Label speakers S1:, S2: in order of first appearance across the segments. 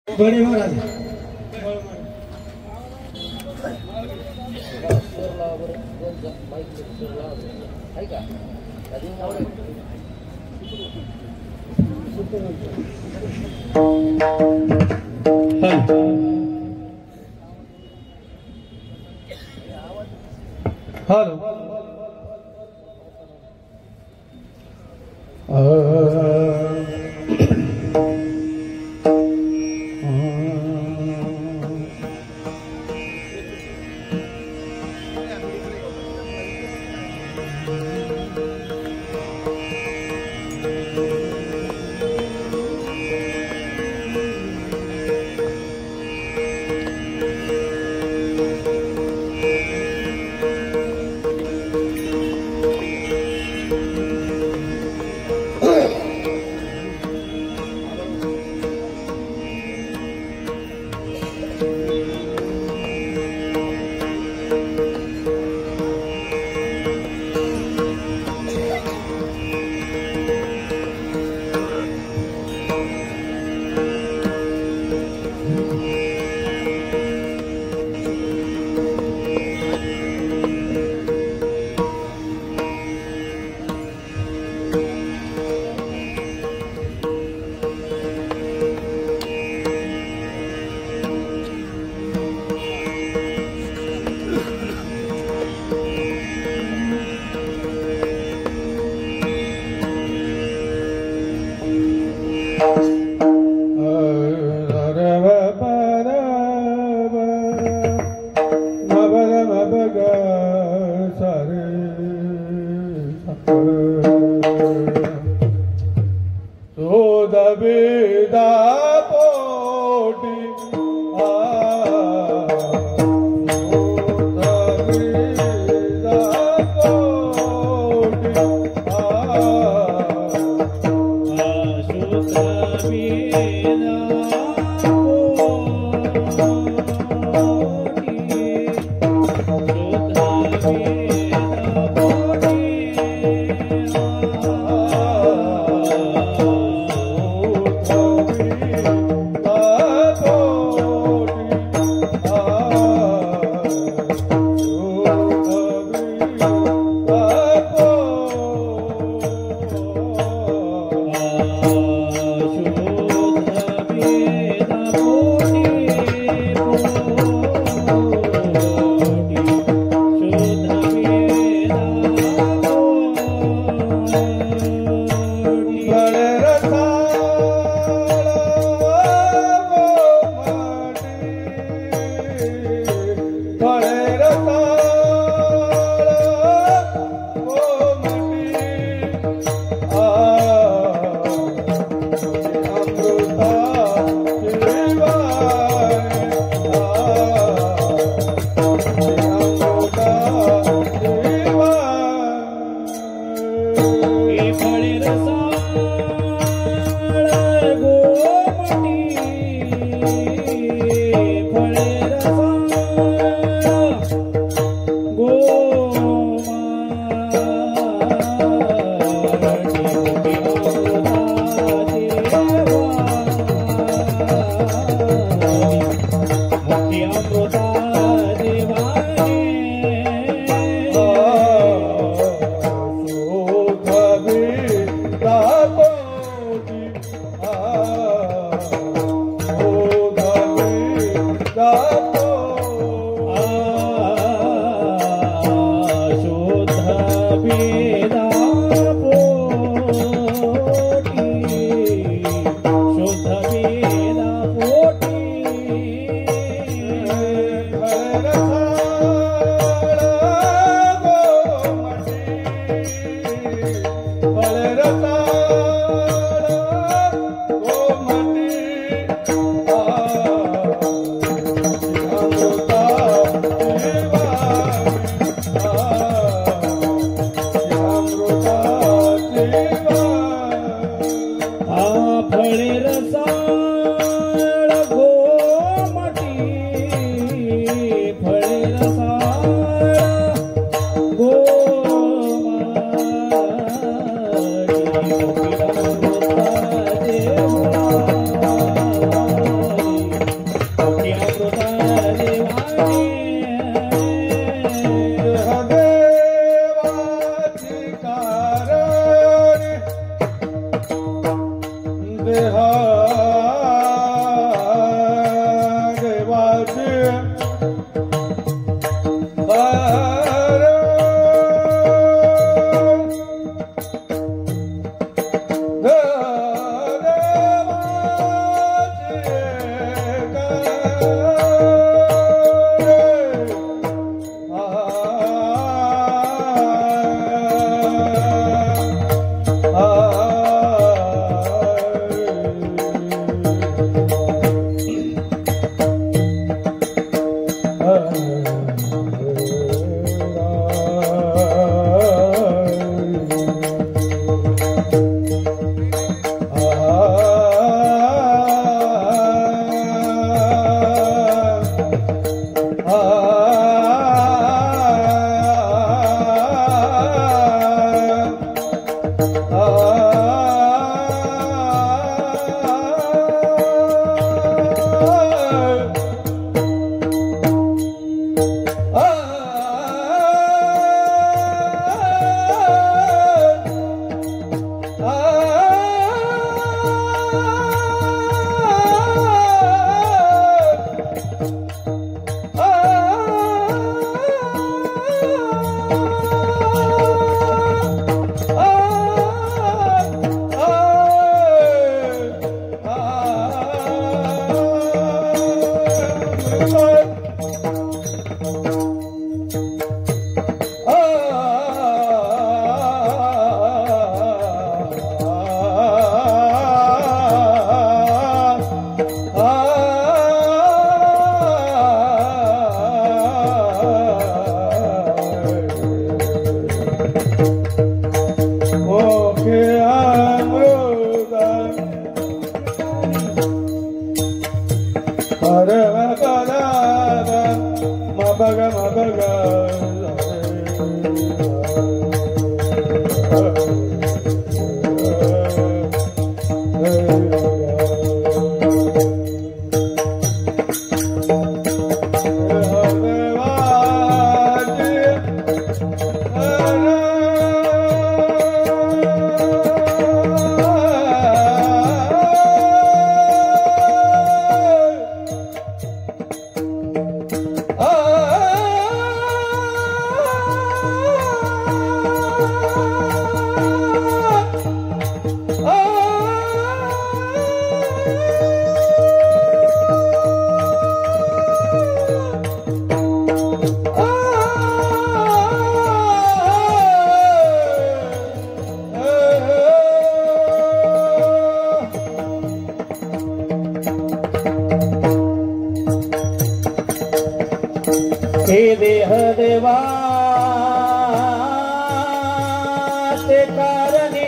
S1: बड़ी महाराज हेलो हे देह देवा ते कारणे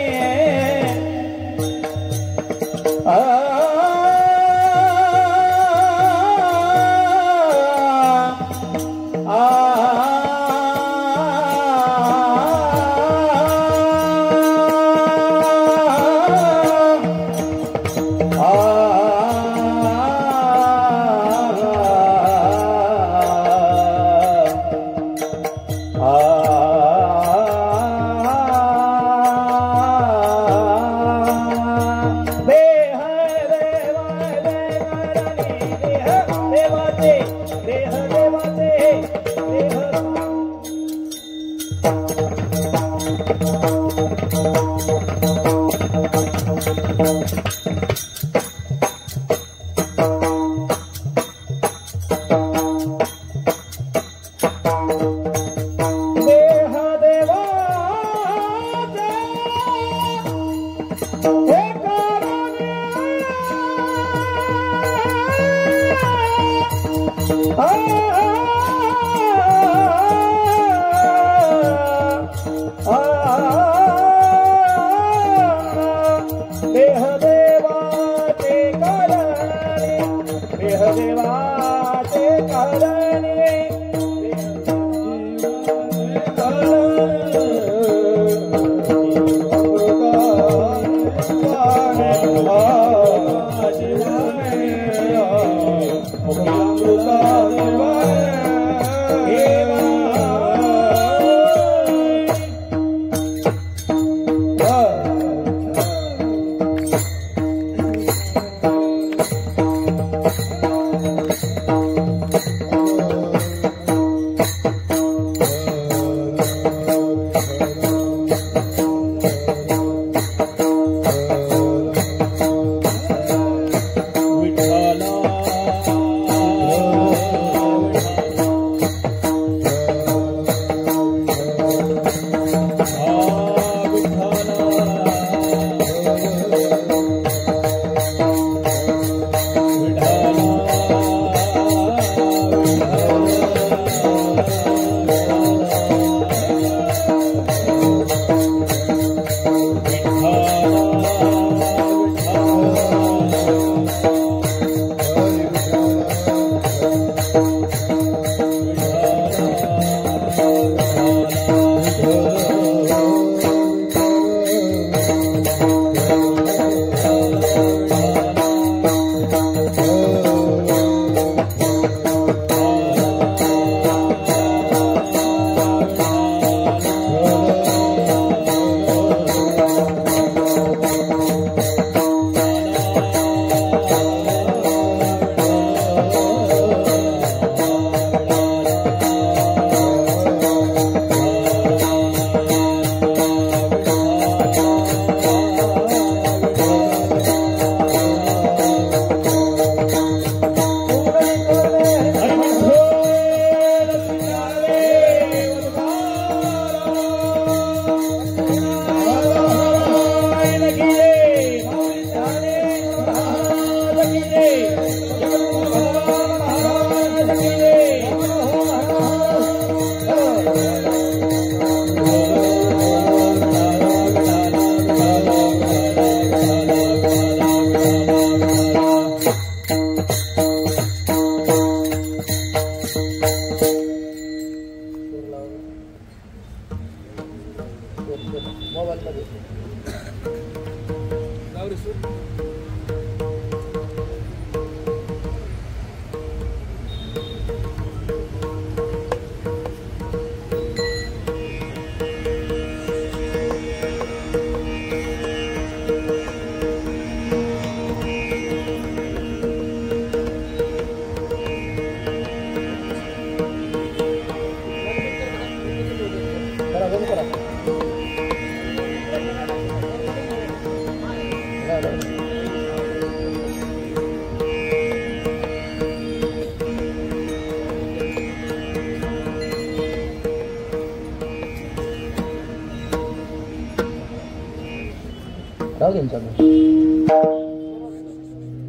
S2: राहू दे चालू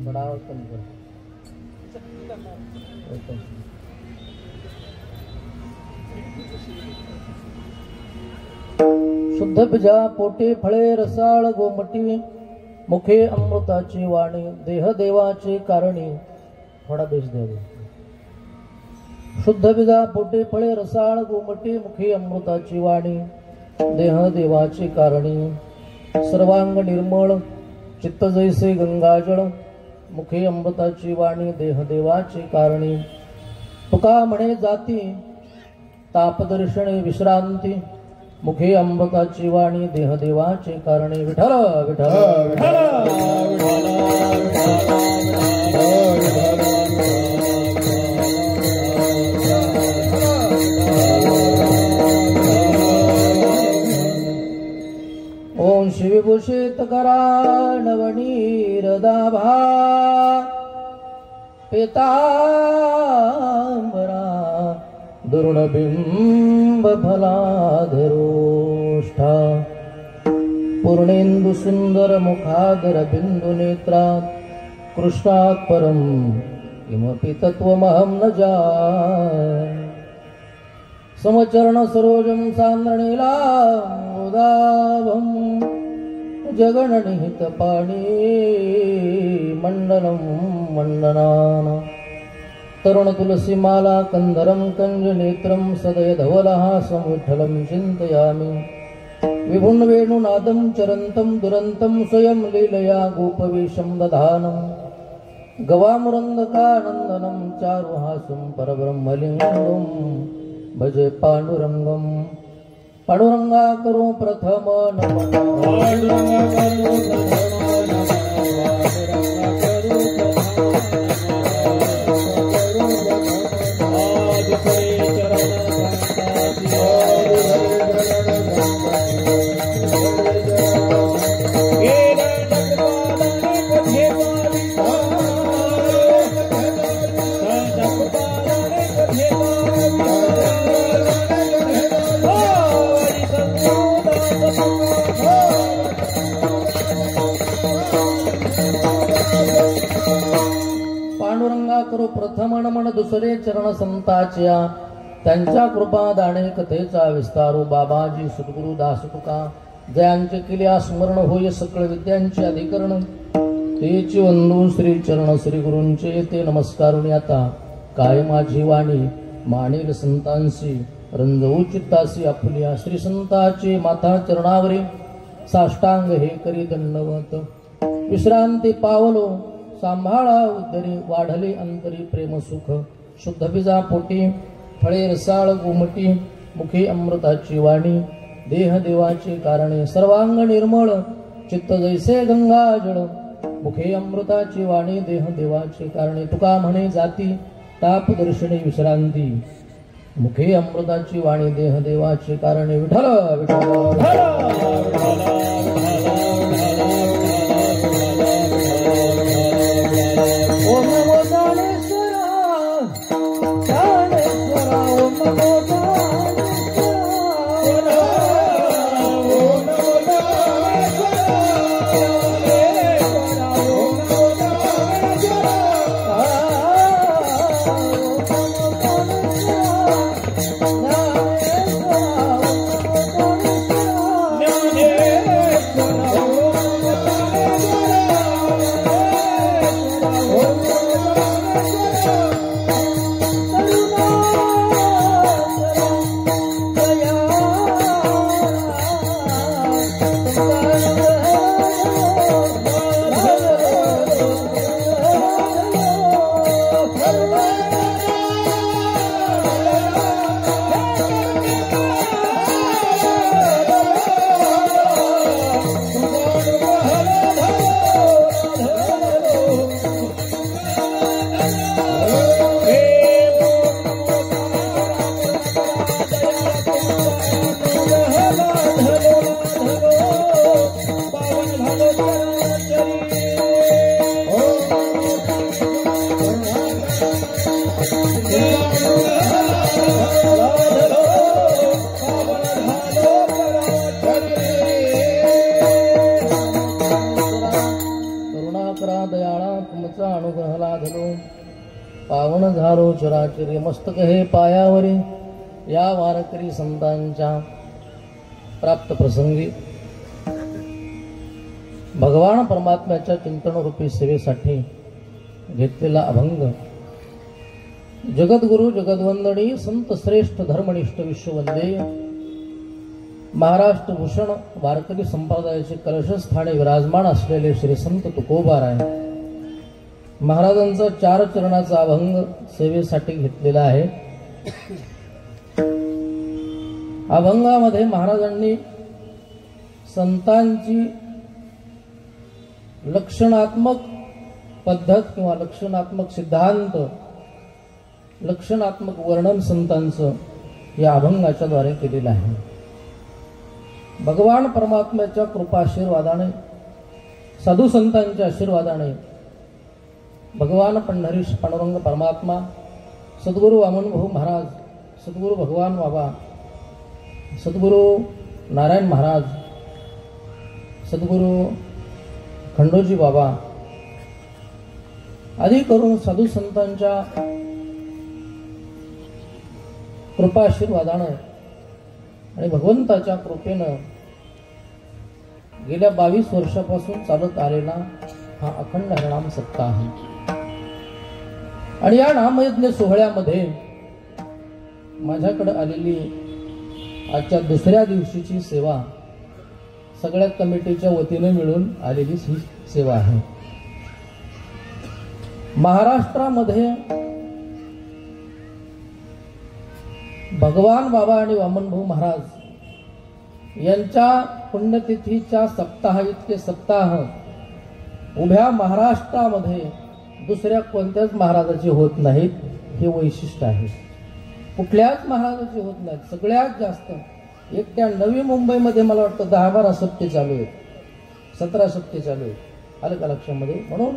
S2: थोडा आवाज कमी कर शुद्ध बीजा पोटे फळे रसाळ गोमटी मुखे अमृताची वाणी देह देवाचे कारणी थोडा बेस द्यावे शुद्ध बीजा पोटे फळे रसाळ गोमटी मुखे अमृताची वाणी देह देवाची कारणी सर्वांग निर्मळ चित्त जैसे गंगाजळ मुखे अमृताची वाणी देह देवाची कारणी तुका म्हणे जाती तापदर्शने विश्रांती मुखे अमृताची वाणी देह देवाचे कारणे विठ्ठल विठ्ठल ओम शिवभूषित करा नवनीरदाभा पितांबरा दुर्णबिंब फलाधरोष्ठा पूर्णेन्दु सुंदर मुखादर बिंदु नेत्रात् कृष्णात् परम किमपि तत्त्वमहं न जाने समचरण सरोजं सान्द्रनीलाम्बुदाभं जगन्निहित पाणी मंडलं मंडनाना तरुण तुलसी माला कंधरं कंज नेत्रं सदय धवलहासं विठ्ठलं चिन्तयामि विभुं वेणुनादं चरन्तं दुरन्तं स्वयं लीलया गोपवेशं दधानं गवामुरन्दकानन्दनं चारुहासं परब्रह्मलिङ्गं भजे पांडुरंगं पांडुरंगा करो प्रथम नमन पांडुरंगा करो पांडुरंगा करो प्रथम नमन दुसरे चरण संताच्या त्यांच्या कृपा दाणे कथेचा विस्तारू बाबाजी सद्गुरु दास तुका जयांचे केल्या स्मरण होय सकळ विद्यांचे अधिकरण तेची वंदू श्री चरण श्री गुरूंचे ते नमस्कारुनी आता काय माझी वाणी माणील संतांशी रंजवू चित्तासी आपुलिया श्री संताचे माथा चरणावरी साष्टांग हे करी दंडवत विश्रांती पावलो सांभाळा उदरी वाढले अंतरी प्रेम सुख शुद्ध बीजा पोटी फळे रसाळ गोमटी मुखे अमृताची वाणी देह देवाचे कारणे सर्वांग निर्मळ चित्त जैसे गंगाजळ मुखे अमृताची वाणी देह देवाचे कारणे तुका म्हणे जाती ताप दर्शने विश्रांती मुखे अमृताची वाणी देह देवाचे कारणे विठ्ठल विठ्ठल ओम नमो ज्ञानेश्वरा ज्ञानेश्वरा ओम नमो पावन झालो चराचरी मस्तक हे पायावरी या वारकरी संतांच्या प्राप्त प्रसंगी भगवान परमात्म्याच्या चिंतनरूपी सेवेसाठी घेतलेला अभंग जगद्गुरु जगद्वंदनी संत श्रेष्ठ धर्मनिष्ठ विश्ववंदे महाराष्ट्र भूषण वारकरी संप्रदायाचे कलशस्थानी विराजमान असलेले श्री संत तुकोबाराय महाराजांचा 4 चरणाचा अभंग सेवेसाठी घेतलेला आहे. अभंगामध्ये महाराजांनी संतांची लक्षणात्मक पद्धत किंवा लक्षणात्मक सिद्धांत लक्षणात्मक वर्णन संतांचं या अभंगाच्या द्वारे केलेलं आहे. भगवान परमात्म्याच्या कृपाशीर्वादाने साधू संतांच्या आशीर्वादाने भगवान पंढरीश पांडुरंग परमात्मा सद्गुरु वामनभाऊ महाराज सद्गुरु भगवान बाबा सद्गुरु नारायण महाराज सद्गुरु खंडोजी बाबा आदी करून साधू संतांच्या कृपाशीर्वादानं आणि भगवंताच्या कृपेनं गेल्या 22 वर्षापासून चालत आलेला हा अखंड हरिनाम सप्ताह आहे. आणि या नामयज्ञ सोहळ्यामध्ये माझ्याकडे आलेली आजच्या दुसऱ्या दिवशीची सेवा सगळ्या कमिटीच्या वतीने मिळून आलेली ही सेवा आहे. महाराष्ट्रामध्ये भगवान बाबा आणि वामनभाऊ महाराज यांच्या पुण्यतिथीच्या सप्ताह इतके सप्ताह उभ्या महाराष्ट्रामध्ये दुसऱ्या कोणत्याच महाराजाची होत नाहीत. हे वैशिष्ट्य आहे. कुठल्याच महाराजाची होत नाहीत. सगळ्यात जास्त एकट्या नवी मुंबईमध्ये मला वाटतं 10-12 सप्ते चालू आहेत, 17 सप्ते चालू आहेत. आलं का लक्षामध्ये? म्हणून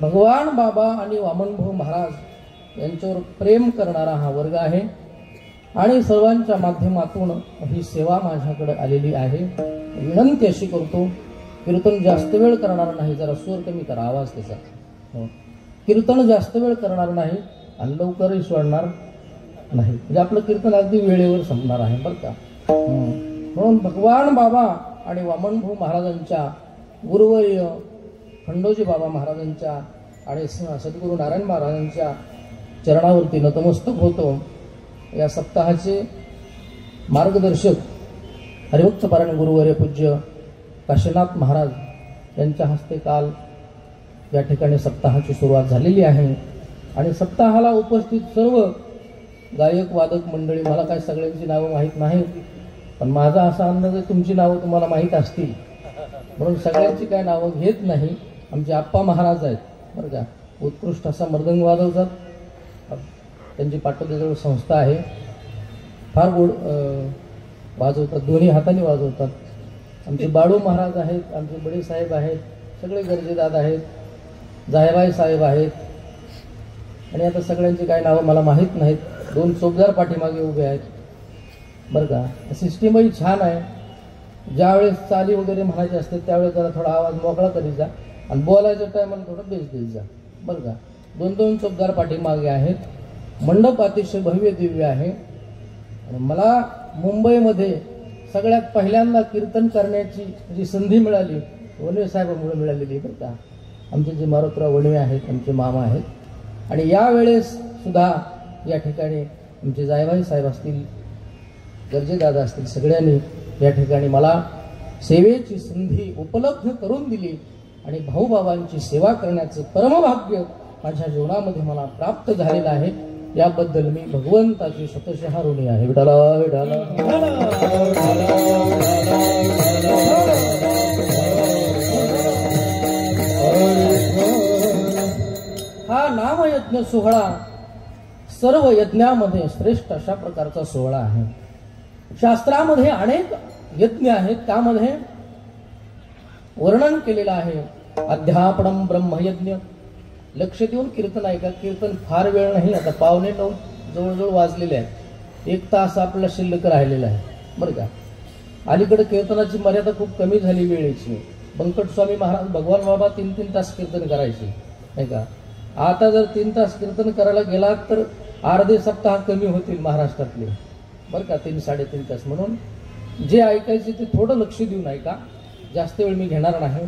S2: भगवान बाबा आणि वामनभाऊ महाराज यांच्यावर प्रेम करणारा हा वर्ग आहे आणि सर्वांच्या माध्यमातून ही सेवा माझ्याकडे आलेली आहे. विनंती अशी करतो, कीर्तन जास्त वेळ करणार नाही, जरा स्वर कमी करा आवाज त्याचा. कीर्तन जास्त वेळ करणार नाही आणि लवकरही सोडणार नाही, म्हणजे आपलं कीर्तन अगदी वेळेवर संपणार आहे बरं का. म्हणून भगवान बाबा आणि वामनभाऊ महाराजांच्या गुरुवर्य खंडोजी बाबा महाराजांच्या आणि सद्गुरू नारायण महाराजांच्या चरणावरती नतमस्तक होतो. या सप्ताहाचे मार्गदर्शक हरिभक्त पारायण गुरुवर्य पूज्य काशीनाथ महाराज यांच्या हस्ते काल या ठिकाणी सप्ताहाची सुरुवात झालेली आहे. आणि सप्ताहाला उपस्थित सर्व गायक वादक मंडळी, मला काय सगळ्यांची नावं माहीत नाहीत, पण माझा असा अंदाज आहे तुमची नावं तुम्हाला माहीत असतील, म्हणून सगळ्यांची काय नावं घेत नाही. आमचे आप्पा महाराज आहेत बरं का, उत्कृष्ट असा मृदंग वाजवतात. त्यांची पाटोदेजवळ संस्था आहे, फार गोड वाजवतात, दोन्ही हाताने वाजवतात. आमचे बाळू महाराज आहेत, आमचे बडे साहेब आहेत, सगळे गरजेदाद आहेत, जायबाई साहेब आहेत. आणि आता सगळ्यांची काय नावं मला माहीत नाहीत. 2 चौकदार पाठीमागे उभे आहेत बरं का. सिस्टीमही छान आहे. ज्यावेळेस चाली वगैरे म्हणायचे असते त्यावेळेस जरा थोडा आवाज मोकळा करीत जा आणि बोलायच्या टायमाला थोडं बेस देत जा बरं का. 2-2 चौकदार पाठीमागे आहेत. मंडप अतिशय भव्य दिव्य आहे. आणि मला मुंबईमध्ये सगळ्यात पहिल्यांदा कीर्तन करण्याची जी संधी मिळाली वणवे साहेबांमुळे मिळालेली बरं का. आमचे जे मारुतराव वणवे आहेत, आमचे मामा आहेत. आणि यावेळेस सुद्धा या ठिकाणी आमचे जायबाई साहेब असतील, गरजेदादा असतील, सगळ्यांनी या ठिकाणी मला सेवेची संधी उपलब्ध करून दिली आणि भाऊबाबांची सेवा करण्याचं परमभाग्य माझ्या जीवनामध्ये मला प्राप्त झालेलं आहे. याबद्दल मी भगवंताची शतशः ऋणी आहे. विठाला विठाला. हा नामयज्ञ सोहळा सर्व यज्ञामध्ये श्रेष्ठ अशा प्रकारचा सोहळा आहे. शास्त्रामध्ये अनेक यज्ञ आहेत, त्यामध्ये वर्णन केलेलं आहे. अध्यापनम ब्रह्मयज्ञ. लक्ष देऊन कीर्तन ऐका. कीर्तन फार वेळ नाही, आता 8:45 जवळजवळ वाजलेले आहेत. 1 तास आपला शिल्लक राहिलेला आहे बरं का. अलीकडे कीर्तनाची मर्यादा खूप कमी झाली वेळेची. बंकट स्वामी महाराज भगवान बाबा 3-3 तास कीर्तन करायचे नाही का. आता जर 3 तास कीर्तन करायला गेलात तर अर्धे सप्ताह कमी होतील महाराष्ट्रातले, बरं का. 3-3.5 तास. म्हणून जे ऐकायचे ते थोडं लक्ष देऊन ऐका, जास्त वेळ मी घेणार नाही.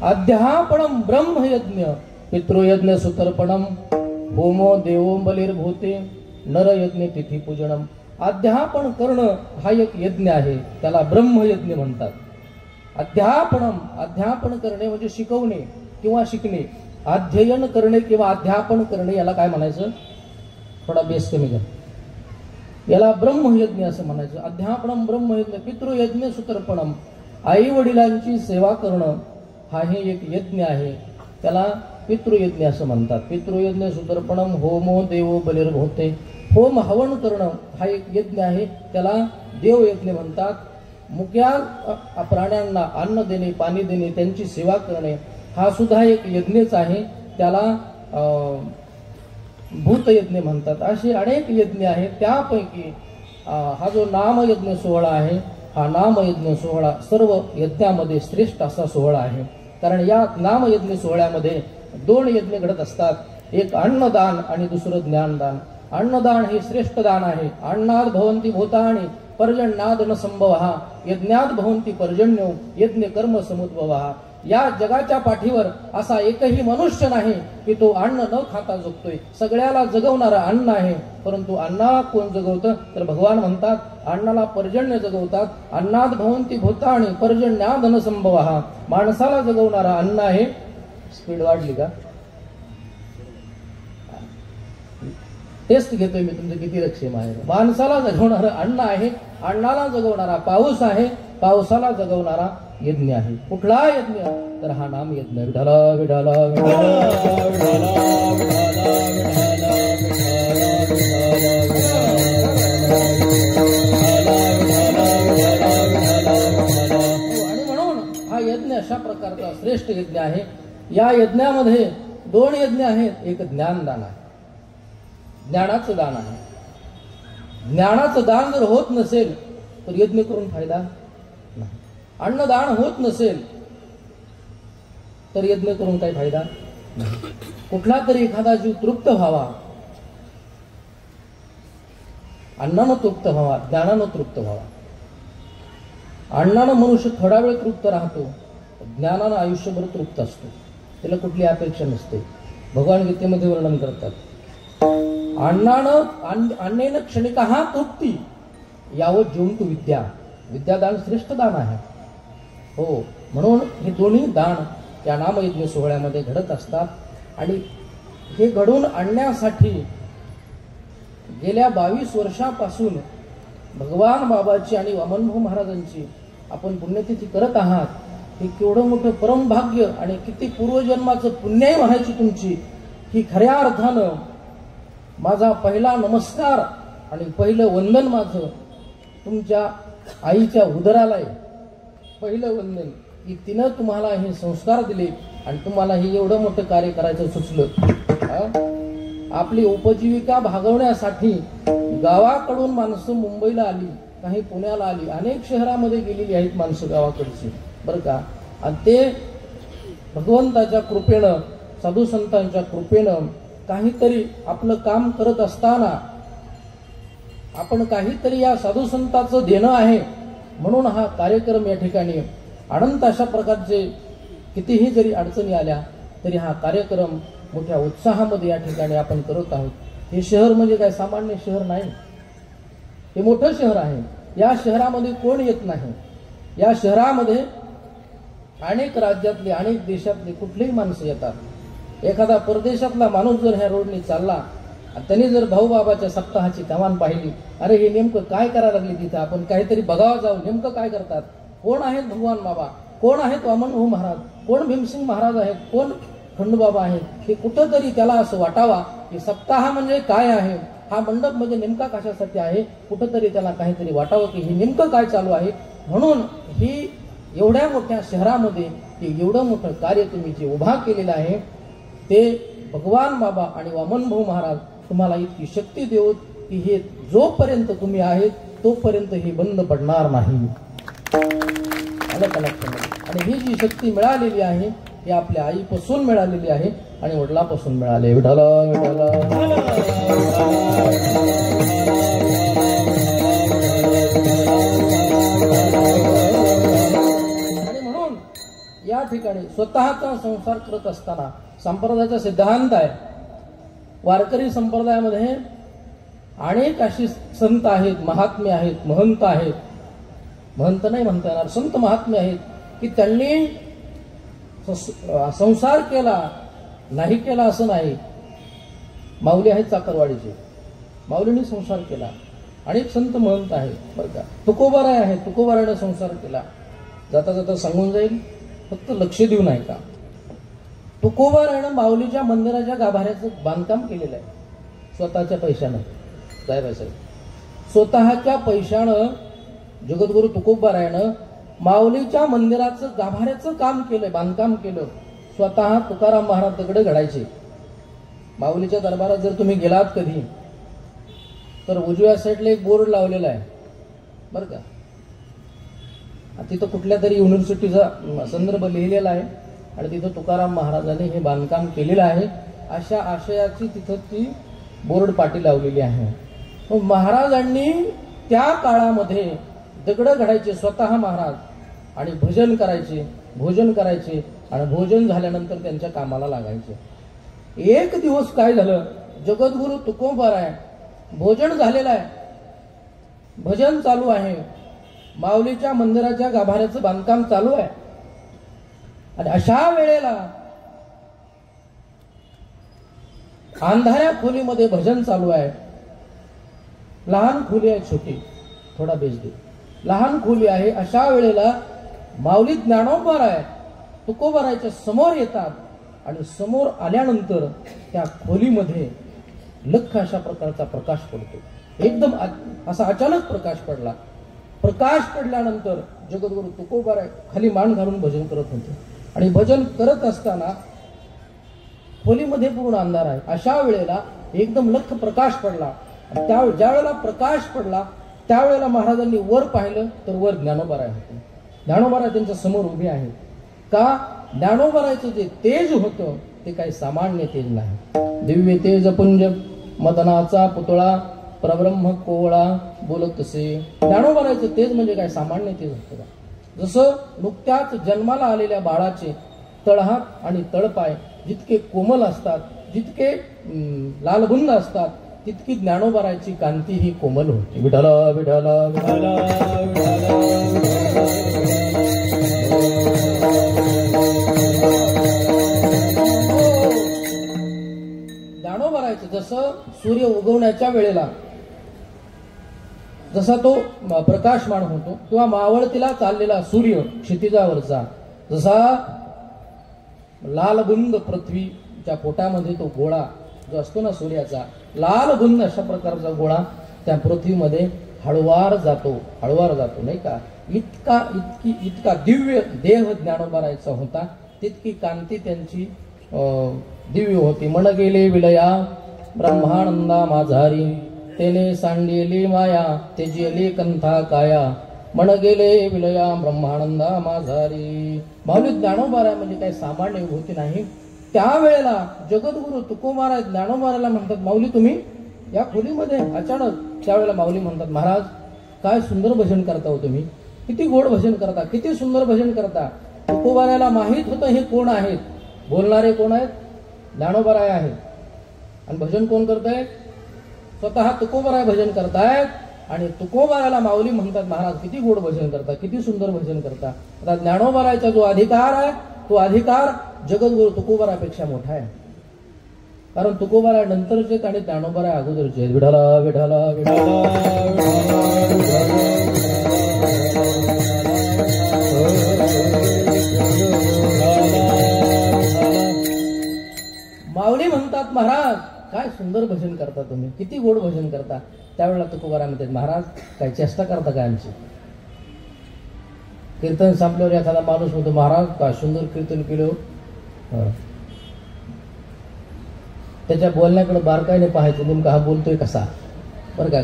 S2: अध्यापनम ब्रह्मयज्ञ पितृयज्ञ सुतर्पणम होमो देवो बलिर्भूते नरयज्ञ तिथी पूजनम. अध्यापन करणं हा एक यज्ञ आहे, त्याला ब्रह्मयज्ञ म्हणतात. अध्यापन करणे म्हणजे शिकवणे किंवा शिकणे. अध्ययन करणे किंवा अध्यापन करणे याला काय म्हणायचं, थोडा बेस कमी कर, याला ब्रह्मयज्ञ असं म्हणायचं. अध्यापनम ब्रह्मयज्ञ पितृयज्ञ सुतर्पणम. आई वडिलांची सेवा करणं हा हे एक यज्ञ आहे, त्याला पितृयज्ञ असं म्हणतात. पितृयज्ञ सुतर्पणम होमो देवो बलिर्भूते. होम हवन करणं हा एक यज्ञ आहे, त्याला देवयज्ञ म्हणतात. मुक्या प्राण्यांना अन्न देणे, पाणी देणे, त्यांची सेवा करणे हा सुद्धा एक यज्ञच आहे, त्याला भूतयज्ञ म्हणतात. असे अनेक यज्ञ आहेत. त्यापैकी हा जो नामयज्ञ सोहळा आहे, हा नामयज्ञ सोहळा सर्व यज्ञामध्ये श्रेष्ठ असा सोहळा आहे. कारण या नामयज्ञ सोहळ्यामध्ये 2 यज्ञ घडत असतात, एक अन्नदान आणि दुसरं ज्ञानदान. अन्नदान हे श्रेष्ठ दान आहे. अन्नाद भवन्ति भूतानि पर्जन्याद न संभवः यज्ञात भवन्ति पर्जन्यो यज्ञ कर्म समुद्भवः. या जगाच्या पाठीवर असा एकही मनुष्य नाही की तो अन्न न खाता जगतोय. सगळ्याला जगवणारा अन्न आहे, परंतु अन्नाला कोण जगवतं तर भगवान म्हणतात अन्नाला पर्जन्य जगवतात. अन्नात भवन्ति भूतानि पर्जन्याद न संभवः. माणसाला जगवणारा अन्न आहे. स्पीड वाढली का? टेस्ट घेतोय मी तुमचं किती लक्षेम आहे. माणसाला जगवणारं अन्न आहे, अन्नाला जगवणारा पाऊस आहे, पावसाला जगवणारा यज्ञ आहे. कुठला यज्ञ तर हा नाम यज्ञ. विठाला विठाला आणि म्हणून हा यज्ञ अशा प्रकारचा श्रेष्ठ यज्ञ आहे. या यज्ञामध्ये 2 यज्ञ आहेत. एक ज्ञानदान आहे, ज्ञानाचं दान आहे. ज्ञानाचं दान जर होत नसेल तर यज्ञ करून फायदा नाही. अन्नदान होत नसेल तर यज्ञ करून काही फायदा नाही. कुठला तरी एखादा जीव तृप्त व्हावा, अन्नानं तृप्त व्हावा, ज्ञानानं तृप्त व्हावा. अन्नानं मनुष्य थोडा वेळ तृप्त राहतो, ज्ञानानं आयुष्यभर तृप्त असतो, त्याला कुठली अपेक्षा नसते. भगवान गीतेमध्ये वर्णन करतात अन्नेन क्षणिकः तृप्ती यावत जीवंतु विद्या. विद्यादान श्रेष्ठ दान आहे. हो, म्हणून हे दोन्ही दान या नामयज्ञ सोहळ्यामध्ये घडत असतात. आणि हे घडून आणण्यासाठी गेल्या 22 वर्षापासून भगवान बाबाची आणि वामनभाऊ महाराजांची आपण पुण्यतिथी करत आहात. हे केवढं मोठं परमभाग्य आणि किती पूर्वजन्माचं पुण्यही म्हणायची तुमची. ही खऱ्या अर्थानं माझा पहिला नमस्कार आणि पहिलं वंदन माझं तुमच्या आईच्या उदराला आहे. पहिलं वंदन की तिनं तुम्हाला हे संस्कार दिले आणि तुम्हाला हे एवढं मोठं कार्य करायचं सुचलं. आपली उपजीविका भागवण्यासाठी गावाकडून माणसं मुंबईला आली, काही पुण्याला आली, अनेक शहरामध्ये गेलेली आहेत माणसं गावाकडची, बरं का. आणि ते भगवंताच्या कृपेनं, साधू संतांच्या कृपेनं काहीतरी आपलं काम करत असताना आपण काहीतरी या साधू संतांचं देणं आहे म्हणून हा कार्यक्रम या ठिकाणी अनंत अशा प्रकारचे कितीही जरी अडचणी आल्या तरी हा कार्यक्रम मोठ्या उत्साहामध्ये या ठिकाणी आपण करत आहोत. हे शहर म्हणजे काय सामान्य शहर नाही, हे मोठं शहर आहे. या शहरामध्ये कोण येत नाही. या शहरामध्ये अनेक राज्यातले, अनेक देशातले कुठलेही माणसं येतात. एखादा परदेशातला माणूस जर ह्या रोडने चालला, त्यांनी जर भाऊबाबाच्या सप्ताहाची कमान पाहिली, अरे हे नेमकं काय करायला लागले तिथे, आपण काहीतरी बघावं जाऊ, नेमकं काय करतात, कोण आहेत भगवान बाबा, कोण आहेत वामनभाऊ महाराज, कोण भीमसिंग महाराज आहेत, कोण खंडूबाबा आहेत, हे कुठंतरी त्याला असं वाटावा की सप्ताह म्हणजे काय आहे, हा मंडप म्हणजे नेमका कशासाठी आहे, कुठंतरी त्याला काहीतरी वाटावं की हे नेमकं काय चालू आहे. म्हणून ही एवढ्या मोठ्या शहरामध्ये हे एवढं मोठं कार्य तुम्ही जे उभा केलेलं आहे ते भगवान बाबा आणि वामनभाऊ महाराज तुम्हाला इतकी शक्ती देऊत की हे जोपर्यंत तुम्ही आहेत तोपर्यंत हे बंद पडणार नाही. आणि ही जी शक्ती मिळालेली आहे ही आपल्या आईपासून मिळालेली आहे आणि वडिलापासून मिळाले. विठ्ठल आणि म्हणून या ठिकाणी स्वतःचा संसार करत असताना संप्रदायाचा सिद्धांत आहे. वारकरी संप्रदायामध्ये अनेक अशी संत आहेत, महात्मे आहेत, महंत आहेत, महंत नाही म्हणता येणार, संत महात्मे आहेत की त्यांनी संसार केला, नाही केला असं नाही. माऊली आहेत चाकरवाडीचे, माऊलींनी संसार केला. अनेक संत महंत आहेत बरं का. तुकोबाराय आहे, तुकोबाराने संसार केला. जाता जाता सांगून जाईल, फक्त लक्ष देऊन ऐका. तुकोबारायनं माऊलीच्या मंदिराच्या गाभाऱ्याचं बांधकाम केलेलं आहे स्वतःच्या पैशानं. साहेब स्वतःच्या पैशानं जगद्गुरु तुकोबारायनं माऊलीच्या मंदिराचं गाभाऱ्याचं काम केलंय, बांधकाम केलं. स्वतः तुकाराम महाराज दगड घडायचे. माऊलीच्या दरबारात जर तुम्ही गेलात कधी तर उजव्या साईडला एक बोर्ड लावलेला आहे बरं का. तिथं कुठल्या तरी युनिव्हर्सिटीचा संदर्भ लिहिलेला आहे आणि तिथं तुकाराम महाराजांनी हे बांधकाम केलेलं आहे अशा आशयाची तिथं ती बोर्ड पाटी लावलेली आहे. महाराजांनी त्या काळामध्ये दगड घडायचे स्वतः महाराज आणि भजन करायचे, भोजन करायचे आणि भोजन झाल्यानंतर त्यांच्या कामाला लागायचे. एक दिवस काय झालं, जगद्गुरु तुकोबाराय भोजन झालेलं आहे, भजन चालू आहे, माऊलीच्या मंदिराच्या गाभाऱ्याचं बांधकाम चालू आहे आणि अशा वेळेला अंधाऱ्या खोलीमध्ये भजन चालू आहे. लहान खोली आहे, छोटी, थोडा बेस दे, लहान खोली आहे. अशा वेळेला माऊली ज्ञानोबाराय तुकोबारायच्या समोर येतात आणि समोर आल्यानंतर त्या खोलीमध्ये लख अशा प्रकारचा प्रकाश पडतो. एकदम असा अचानक प्रकाश पडला. प्रकाश पडल्यानंतर जगद्गुरु तुकोबाराय खाली मान घालून भजन करत होते आणि भजन करत असताना खोलीमध्ये पूर्ण अंधार आहे. अशा वेळेला एकदम लख प्रकाश पडला. ज्या वेळेला प्रकाश पडला त्यावेळेला महाराजांनी वर पाहिलं तर वर ज्ञानोबाराय होते. ज्ञानोबाराय त्यांच्या समोर उभे आहेत. का? ज्ञानोबारायचं जे तेज होतं ते काही सामान्य तेज नाही. दिव्य तेज पुंज मदनाचा पुतळा परब्रह्म कोवळा बोलतसे. ज्ञानोबारायचं तेज म्हणजे काय सामान्य तेज होतं का? जसं नुकत्याच जन्माला आलेल्या बाळाचे तळहात आणि तळपाय जितके कोमल असतात, जितके लालबुंद असतात, तितकी ज्ञानोबारायची कांती ही कोमल होती. विठ्ठल विठ्ठल विठ्ठल ज्ञानोबारायचं जसं सूर्य उगवण्याच्या वेळेला जसा तो प्रकाशमान होतो किंवा मावळतीला चाललेला सूर्य क्षितिजावरचा जसा लालबुंद पृथ्वीच्या पोटामध्ये तो गोळा जो असतो ना सूर्याचा लालबुंद अशा प्रकारचा गोळा त्या पृथ्वीमध्ये हळवार जातो नाही का. इतका दिव्य देह ज्ञानोबारायचा होता, तितकी कांती त्यांची दिव्य होती. मन गेले विलया ब्रह्मानंदा माझारी तेने सांडेली माया तेजेली कंथा काया. मन गेले विलया ब्रह्मानंदा माझारी. माऊली ज्ञानोबाराय म्हणजे काही सामान्य विभूती नाही. त्यावेळेला जगद्गुरु तुकोबाराय ज्ञानोबारायला म्हणतात, माऊली तुम्ही या खोलीमध्ये अचानक. त्यावेळेला माऊली म्हणतात, महाराज काय सुंदर भजन करता हो तुम्ही, किती गोड भजन करता, किती सुंदर भजन करता. तुकोबारायला माहीत होतं हे कोण आहेत, बोलणारे कोण आहेत, ज्ञानोबाराय आहेत. आणि भजन कोण करताय? स्वतः तुकोबाराय भजन करतायत आणि तुकोबारायला माऊली म्हणतात, महाराज किती गोड भजन करता, किती सुंदर भजन करता. आता ज्ञानोबारायचा जो अधिकार आहे तो अधिकार जगद्गुरु तुकोबारायपेक्षा मोठा आहे. कारण तुकोबाराय नंतरचे आणि ज्ञानोबाराय अगोदरचे आहेत. विठ्ठल विठ्ठल विठ्ठल माऊली म्हणतात, महाराज काय सुंदर भजन करता तुम्ही, किती गोड भजन करता. त्यावेळेला तुकोबाराय म्हणतात, महाराज काय चेष्टा करता काय आमची. कीर्तन संपल्यावर एखादा माणूस म्हणतो, महाराज काय सुंदर कीर्तन केलं. त्याच्या बोलण्याकडे बारकाईने पाहायचं, नेमका हा बोलतोय कसा, बरं का,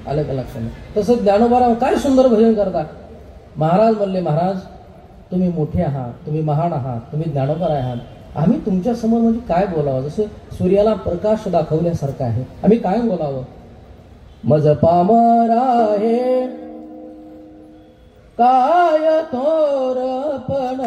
S2: आलं का लक्षात. तसं ज्ञानोबाराय काय सुंदर भजन करता. महाराज म्हणले, महाराज तुम्ही मोठे आहात, तुम्ही महान आहात, तुम्ही ज्ञानोबा आहात, आम्ही तुमच्या समोर म्हणजे काय बोलावं? जसं सूर्याला प्रकाश दाखवल्यासारखं आहे. आम्ही काय बोलावं? मज पामर आहे काय थोरपण,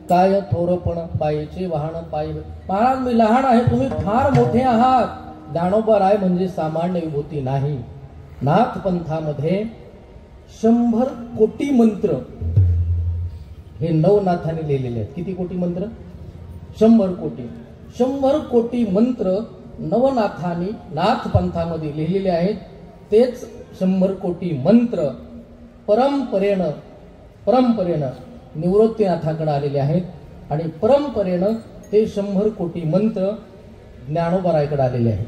S2: काय थोरपण पायीचे वाहन पायी. महाराज मी लहान आहे, तुम्ही फार मोठे आहात. ज्ञानोबा राय म्हणजे सामान्य विभूती नाही. नाथ पंथामध्ये 100 कोटी मंत्र हे नवनाथाने लिहिलेले आहेत. किती कोटी मंत्र? 100 कोटी. 100 कोटी मंत्र नवनाथांनी नाथ पंथामध्ये लिहिलेले आहेत. तेच 100 कोटी मंत्र परंपरेनं निवृत्तीनाथाकडे आलेले आहेत आणि परंपरेनं ते 100 कोटी मंत्र ज्ञानोबारायकडे आलेले आहेत.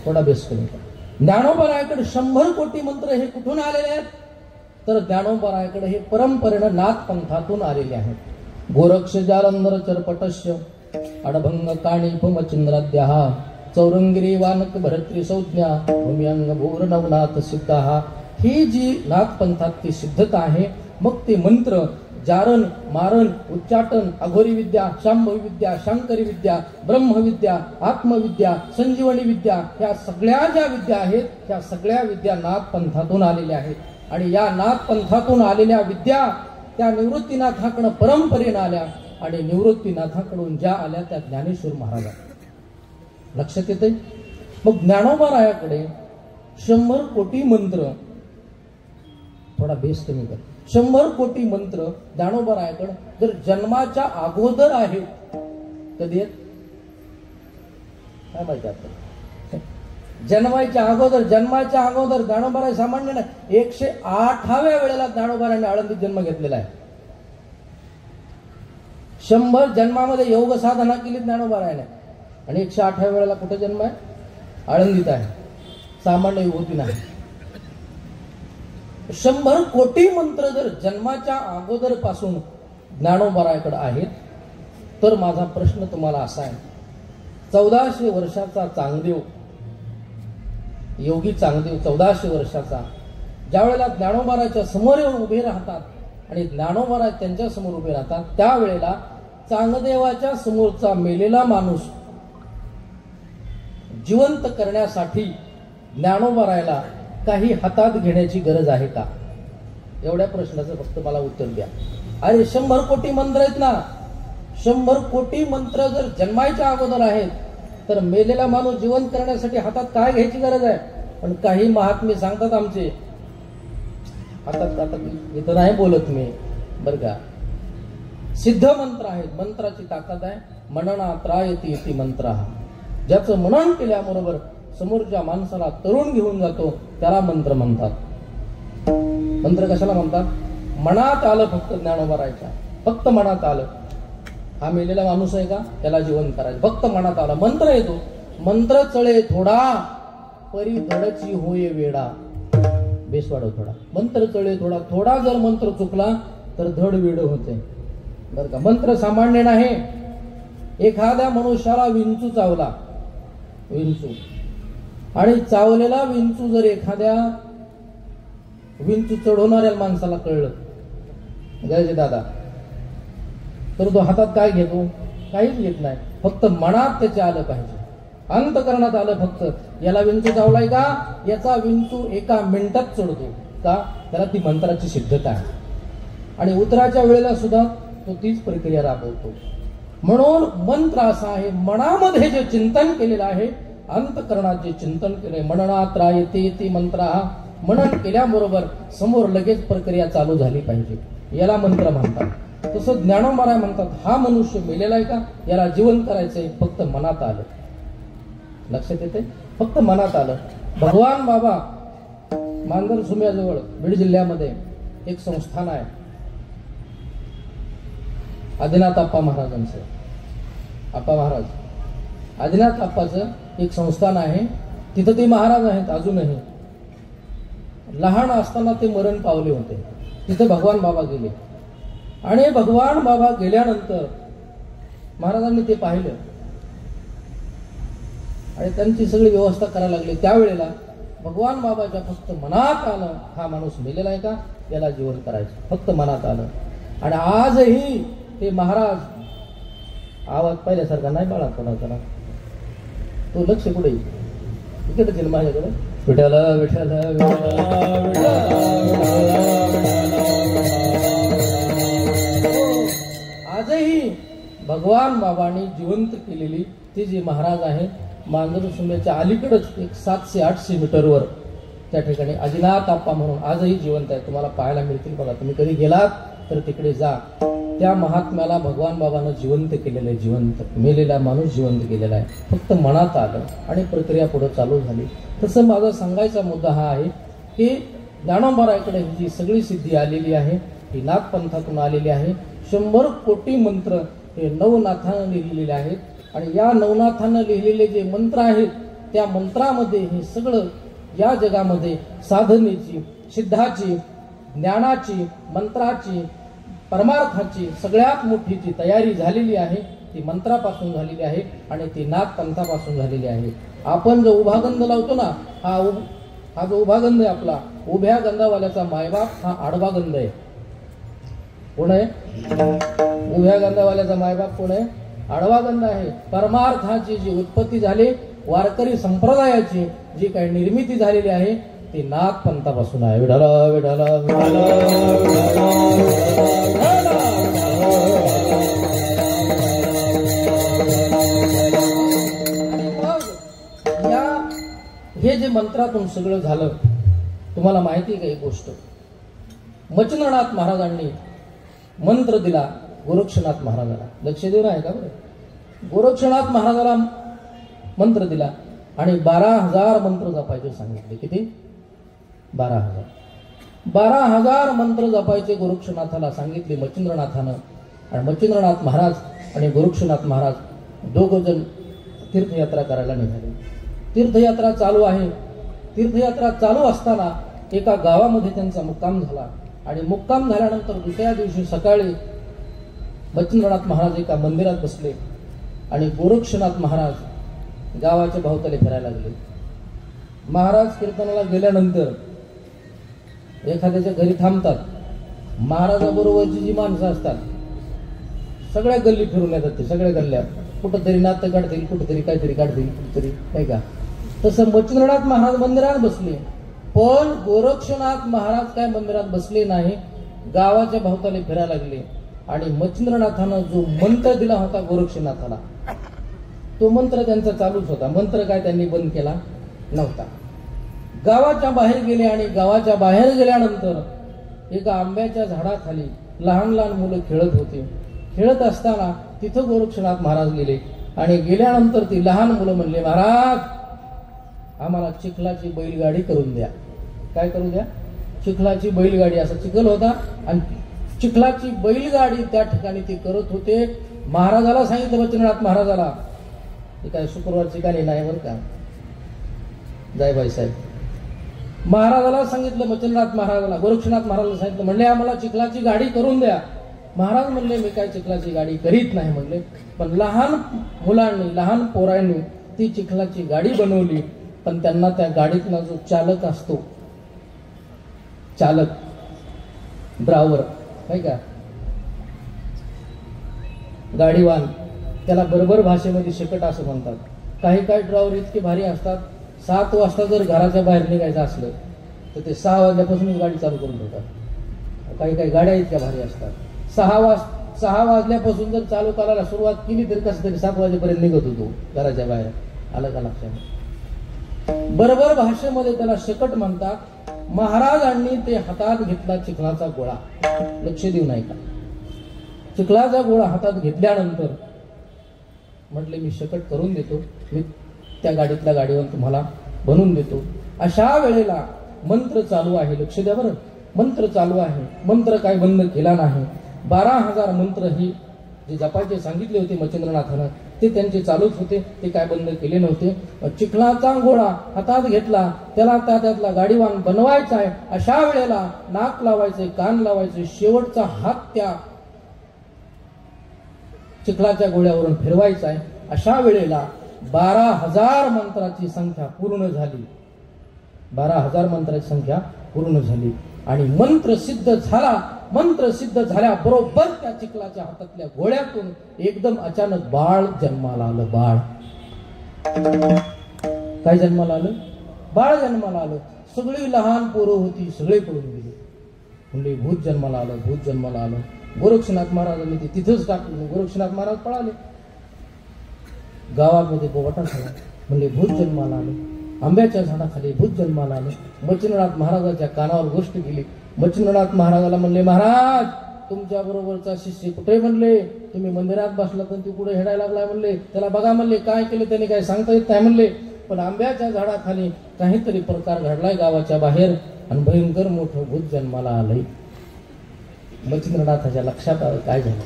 S2: थोडा बेस करून ज्ञानोबारायकडे 100 कोटी मंत्र हे कुठून आलेले आहेत? तर ज्ञानोबारायकडे हे परंपरेनं नाथ पंथातून आलेले आहेत. गोरक्ष जालंधर चरपटस्य अडभंग काणीपमचिंद्राद्याः चौरंगिरी वानक भरत्री संज्ञा भूम्यंग भूर नवनाथ सिद्धा. ही जी नाथ पंथात ती सिद्धता आहे. मग ते मंत्र जारण मारण उच्चाटन अघोरी विद्या शांभवी विद्या शांकरी विद्या ब्रह्मविद्या आत्मविद्या संजीवनी विद्या ह्या सगळ्या ज्या विद्या आहेत त्या सगळ्या विद्या नाथ पंथातून आलेल्या आहेत. आणि या नाथ पंथातून आलेल्या विद्या त्या निवृत्तीनाथाकडे परंपरेनं आल्या आणि निवृत्तीनाथाकडून ज्या आल्या त्या ज्ञानेश्वर महाराज. लक्षात येते? मग ज्ञानोबारायाकडे 100 कोटी मंत्र, थोडा बेस कमी कर, 100 कोटी मंत्र ज्ञानोबारायाकडे जर जन्माच्या अगोदर आहेत. कधी आहेत काय माहिती आता? जन्माच्या अगोदर ज्ञानोबाराय सामान्य नाही. 108व्या वेळेला ज्ञानोबारायाने आळंदीत जन्म घेतलेला आहे. 100 जन्मामध्ये योग साधना केली ज्ञानोबारायाने आणि 108व्या वेळेला कुठे जन्म आहे? आळंदीत आहे. सामान्य विभूती नाही. 100 कोटी मंत्र जर जन्माच्या अगोदर पासून ज्ञानोबारायाकडे आहेत तर माझा प्रश्न तुम्हाला असा आहे, 1400 वर्षाचा चांगदेव, योगी चांगदेव 1400 वर्षाचा, ज्या वेळेला ज्ञानोबाराच्या समोर येऊन उभे राहतात आणि ज्ञानोबाराय त्यांच्या समोर उभे राहतात त्यावेळेला चांगदेवाच्या समोरचा मेलेला माणूस जिवंत करण्यासाठी ज्ञानोबारायला काही हातात घेण्याची गरज आहे का? एवढ्या प्रश्नाचं फक्त मला उत्तर द्या. अरे 100 कोटी मंत्र आहेत ना, 100 कोटी मंत्र जर जन्मायच्या अगोदर आहेत तर मेलेला माणूस जिवंत करण्यासाठी हातात काय घ्यायची गरज आहे? पण काही महात्मे सांगतात आमचे, आता इथं नाही बोलत मी बरं का, सिद्ध मंत्र आहेत, मंत्राची ताकद आहे. मनना त्रायती इति मंत्र. ज्याचं मनन केल्याबरोबर समोरच्या माणसाला तरुण घेऊन जातो त्याला मंत्र म्हणतात. मंत्र कशाला म्हणतात? मनात आलं फक्त ज्ञानोबा राहायच्या, फक्त मनात आलं. हा मेलेला माणूस आहे का, त्याला जिवंत करायचं, फक्त मनात आलं. मंत्र येतो, मंत्र चळे थोडा परी धडची होय वेडा. बेस वाढव थोडा. मंत्र चळे थोडा, थोडा जर मंत्र चुकला तर धड वेड होते बर का. मंत्र सामान्य नाही. एखाद्या मनुष्याला विंचू चावला, विंचू, आणि चावलेला विंचू जर एखाद्या विंचू चढवणाऱ्या माणसाला कळलं, गरजे दादा, तर तो हातात काय घेतो? काहीच घेत नाही. फक्त मनात त्याचे आलं पाहिजे, अंतकरणात आलं. फक्त याला विंचू चावलाय का, याचा विंचू एका मिनिटात चढतो का, त्याला ती मंत्राची सिद्धता आहे. आणि उतराच्या वेळेला सुद्धा तो तीच प्रक्रिया राबवतो. म्हणून मंत्र असा आहे, मनामध्ये जे चिंतन केलेलं आहे, अंतकरणात जे चिंतन केलंय, मननात रायते ती मंत्र. हा मनन केल्याबरोबर समोर लगेच प्रक्रिया चालू झाली पाहिजे, याला मंत्र म्हणतात. तसं ज्ञानोबा महाराज म्हणतात, हा मनुष्य मेलेला आहे का, याला जिवंत करायचंय, फक्त मनात आलं. लक्षात येते, फक्त मनात आलं. भगवान बाबा मांजर सुम्याजवळ बीड जिल्ह्यामध्ये एक संस्थान आहे, आदिनाथ आप्पा महाराजांचं. आप्पा महाराज, आदिनाथ आप्पाचं एक संस्थान आहे. तिथं ते महाराज आहेत अजूनही. लहान असताना ते मरण पावले होते. तिथे भगवान बाबा गेले, आणि भगवान बाबा गेल्यानंतर महाराजांनी ते पाहिलं आणि त्यांची सगळी व्यवस्था करायला लागली. त्यावेळेला भगवान बाबाच्या फक्त मनात आलं, हा माणूस मेलेला आहे का, याला जीवन करायचं, फक्त मनात आलं. आणि आजही ते महाराज, आवाज पाहिल्यासारखा नाही बाळा कोणाचा, तो लक्ष कुठे इकडे गेलं माझ्याकडे, विठ्ठल विठ्ठल आजही भगवान बाबांनी जिवंत केलेली ती जी महाराज आहे, मांजर सुम्याच्या अलीकडच एक 700-800 मीटरवर त्या ठिकाणी आदिनाथ आप्पा म्हणून आजही जिवंत आहे. तुम्हाला पाहायला मिळतील बघा, तुम्ही कधी गेलात तर तिकडे जा. त्या महात्म्याला भगवान बाबांना जिवंत केलेलं आहे. जिवंत, मेलेला माणूस जिवंत केलेला आहे, फक्त मनात आलं आणि प्रक्रिया पुढे चालू झाली. तसं माझा सांगायचा मुद्दा हा आहे की ज्ञानोबाराकडे ही जी सगळी सिद्धी आलेली आहे ही नाथ पंथातून आलेली आहे. 100 कोटी मंत्र हे नवनाथानं लिहिलेले आहेत, आणि या नवनाथानं लिहिलेले जे मंत्र आहेत त्या मंत्रामध्ये हे सगळं या जगामध्ये साधनेची, सिद्धाची, ज्ञानाची, मंत्राची, परमार्थाची सगळ्यात मोठी जी तयारी झालेली आहे ती मंत्रापासून झालेली आहे आणि ती नाथ पंथापासून झालेली आहे. आपण जो उभा गंध लावतो ना, हा जो उभा गंध आहे आपला, उभ्या गंधावाल्याचा मायबाप हा आडवा गंध आहे. कोण आहे? उभ्या गंधावाल्याचा मायबाप कोण आहे? आडवा गंध आहे. परमार्थाची जी उत्पत्ती झाली, वारकरी संप्रदायाची जी काही निर्मिती झालेली आहे ती नाथ पंथापासून आहे. विठाला विठाला या हे जे मंत्रातून सगळं झालं, तुम्हाला माहिती आहे का एक गोष्ट? मच्छिंद्रनाथ महाराजांनी मंत्र दिला गोरक्षनाथ महाराजाला. लक्ष देऊन आहे का बरं? गोरक्षनाथ महाराजाला मंत्र दिला आणि 12,000 मंत्र जपायचे सांगितले. किती? 12,000. 12,000 मंत्र जपायचे गोरक्षनाथाला सांगितले मच्छिंद्रनाथानं. आणि मच्छिंद्रनाथ महाराज आणि गोरक्षनाथ महाराज दोघं जण तीर्थयात्रा करायला निघाले. तीर्थयात्रा चालू आहे. तीर्थयात्रा चालू असताना एका गावामध्ये त्यांचा मुक्काम झाला, आणि मुक्काम झाल्यानंतर दुसऱ्या दिवशी सकाळी मच्छिंद्रनाथ महाराज एका मंदिरात बसले आणि गोरक्षनाथ महाराज गावाच्या भोवताली फिरायला लागले. महाराज कीर्तनाला गेल्यानंतर एखाद्याच्या घरी थांबतात. महाराजाबरोबरची जी माणसं असतात सगळ्या गल्ली फिरून येतात. ते सगळ्या गल्ल्या कुठंतरी नातं काढतील, कुठंतरी काहीतरी काढतील, कुठंतरी नाही का. तसं मच्छिंद्रनाथ महाराज मंदिरात बसले, पण गोरक्षनाथ महाराज काय मंदिरात बसले नाही, गावाच्या भोवताली फिरायला लागले. आणि मच्छिंद्रनाथानं जो मंत्र दिला होता गोरक्षनाथाला, तो मंत्र त्यांचा चालूच होता. मंत्र काय त्यांनी बंद केला नव्हता. गावाच्या बाहेर गेले, आणि गावाच्या बाहेर गेल्यानंतर एका आंब्याच्या झाडाखाली लहान लहान मुलं खेळत होते. खेळत असताना तिथं गोरक्षनाथ महाराज गेले आणि गेल्यानंतर ती लहान मुलं म्हणले, महाराज आम्हाला चिखलाची बैलगाडी करून द्या. काय करू द्या? चिखलाची बैलगाडी. असा चिखल होता आणि चिखलाची बैलगाडी त्या ठिकाणी ते करत होते. महाराजाला सांगितलं, वचननाथ महाराजाला, हे काय शुक्रवारची गाणी नाही बरं का जायबाई साहेब. महाराजाला सांगितलं, वचननाथ महाराजाला, गोरक्षनाथ महाराजाला सांगितलं, म्हणले आम्हाला चिखलाची गाडी करून द्या. महाराज म्हणले, मी काय चिखलाची गाडी करीत नाही म्हणले. पण लहान मुलांनी, लहान पोरांनी ती चिखलाची गाडी बनवली. पण त्यांना त्या गाडीतला जो चालक असतो, चालक, ड्रायव्हर आहे का, गाडीवान, त्याला बरोबर भाषेमध्ये शेकट असं म्हणतात. काही काही ड्रायव्हर इतके भारी असतात, 7 वाजता जर घराच्या बाहेर निघायचं असलं तर ते 6 वाजल्यापासूनच गाडी चालू करून ठेवतात. काही काही गाड्या इतक्या भारी असतात, 6 वाजल्यापासून जर चालू करायला सुरुवात केली तरी कसं तरी 7 वाजेपर्यंत निघत होतो घराच्या बाहेर. आलं का लक्षात? बरोबर भाषेमध्ये त्याला शेकट म्हणतात. महाराजांनी ते हातात घेतला चिखलाचा गोळा. लक्ष देऊ नाही का? चिखलाचा गोळा हातात घेतल्यानंतर म्हटले, मी शेकट करून देतो, मी त्या गाडीतल्या गाडीवर तुम्हाला बनवून देतो. अशा वेळेला मंत्र चालू आहे. लक्ष द्या बरं, मंत्र चालू आहे. मंत्र काय बंद केला नाही. 12,000 मंत्र ही जे जपायचे सांगितले होते मच्छिंद्रनाथानं ते त्यांचे चालूच होते, ते काय बंद केले नव्हते. चिखलाचा गोळा हातात घेतला, त्याला त्यातला गाडीवान बनवायचा आहे. अशा वेळेला नाक लावायचे, कान लावायचे, शेवटचा हात त्या चिखलाच्या गोळ्यावरून फिरवायचा आहे. अशा वेळेला 12,000 मंत्राची संख्या पूर्ण झाली. 12,000 मंत्राची संख्या पूर्ण झाली आणि मंत्र सिद्ध झाला. मंत्र सिद्ध झाल्याबरोबर त्या चिखलाच्या हातातल्या गोळ्यातून एकदम अचानक बाळ जन्माला आलं. बाळ काय जन्माला आलं? बाळ जन्माला आलं. सगळी लहान पोरं होती, सगळे पळून गेले. म्हणजे भूत जन्माला आलं, भूत जन्माला आलं. गोरक्षनाथ महाराजांनी ते तिथंच टाकलं. गोरक्षनाथ महाराज पळाले, गावामध्ये बोवाटा झाला. म्हणजे भूत जन्माला आलं. आंब्याच्या झाडाखाली भूत जन्माला आलं. मच्छिंद्रनाथ महाराजाच्या कानावर गोष्ट गेली. मच्छिंद्रनाथ महाराजाला म्हणले, महाराज तुमच्या बरोबरचा शिष्य कुठे? म्हणले, तुम्ही मंदिरात बसला तर ती कुठे हेडायला लागलाय म्हणले. त्याला बघा म्हणले, काय केलं त्याने काय सांगता येत नाही म्हणले. पण आंब्याच्या झाडाखाली काहीतरी प्रकार घडलाय गावाच्या बाहेर आणि भयंकर मोठं भूत जन्माला आलंय. मच्छिंद्रनाथाच्या लक्षात आलं काय झालं.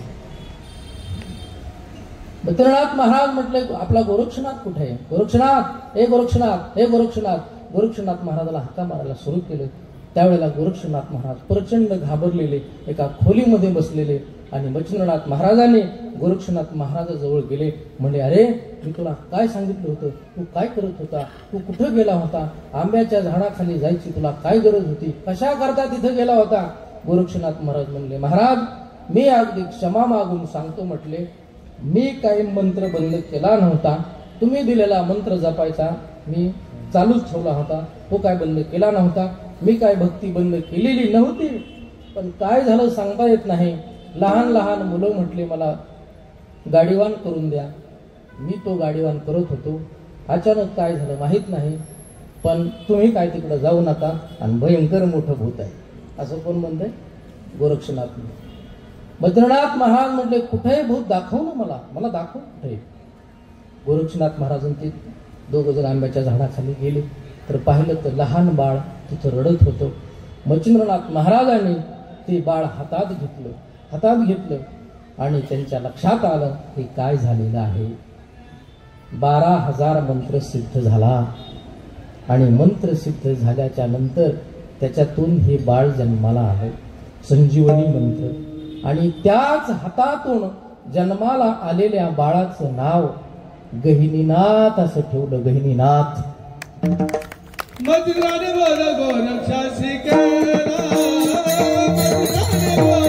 S2: मच्छिंद्रनाथ महाराज म्हटले, आपला गोरक्षनाथ कुठे आहे? गोरक्षनाथ, हे गोरक्षनाथ, हे गोरक्षनाथ. गोरक्षनाथ महाराजाला हाका मारायला सुरू केलं. त्यावेळेला गोरक्षनाथ महाराज प्रचंड घाबरलेले एका खोलीमध्ये बसलेले आणि मच्छिंद्रनाथ महाराजांनी गोरक्षनाथ महाराजाजवळ गेले. म्हणजे, अरे मी तुला काय सांगितलं होतं? तू काय करत होता? तू कुठं गेला होता? आंब्याच्या झाडाखाली जायची तुला काय गरज होती? कशा करता तिथं गेला होता? गोरक्षनाथ महाराज म्हणले, महाराज मी अगदी क्षमा मागून सांगतो म्हटले, मी काही मंत्र बंद केला नव्हता. तुम्ही दिलेला मंत्र जपायचा मी चालूच ठेवला होता, तो काय बंद केला नव्हता. मी काय भक्ती बंद केलेली नव्हती. पण काय झालं सांगता येत नाही. लहान लहान मुलं म्हटले, मला गाडीवान करून द्या. मी तो गाडीवान करत होतो. अचानक काय झालं माहीत नाही. पण तुम्ही काय तिकडं जाऊ नका आणि भयंकर मोठं भूत आहे. असं कोण म्हणतंय? गोरक्षनाथ. मच्छिंद्रनाथ महाराज म्हटले, कुठे भूत? दाखव ना मला, मला दाखव कुठे. गोरक्षनाथ महाराजांचे दोघं जण आंब्याच्या झाडाखाली गेले तर पाहिलं तर लहान बाळ तिथं रडत होतं. मच्छिंद्रनाथ महाराजांनी ते बाळ हातात घेतलं आणि त्यांच्या लक्षात आलं की काय झालेलं आहे. 12,000 मंत्र सिद्ध झाला आणि मंत्र सिद्ध झाल्याच्या नंतर त्याच्यातून हे बाळ जन्माला आलं. संजीवनी मंत्र. आणि त्याच हातातून जन्माला आलेल्या बाळाचं नाव गहिनीनाथ असं ठेवलं. गहिनीनाथ.
S1: मधुराने बोल गोरक्षासी केला, मधुराने बोल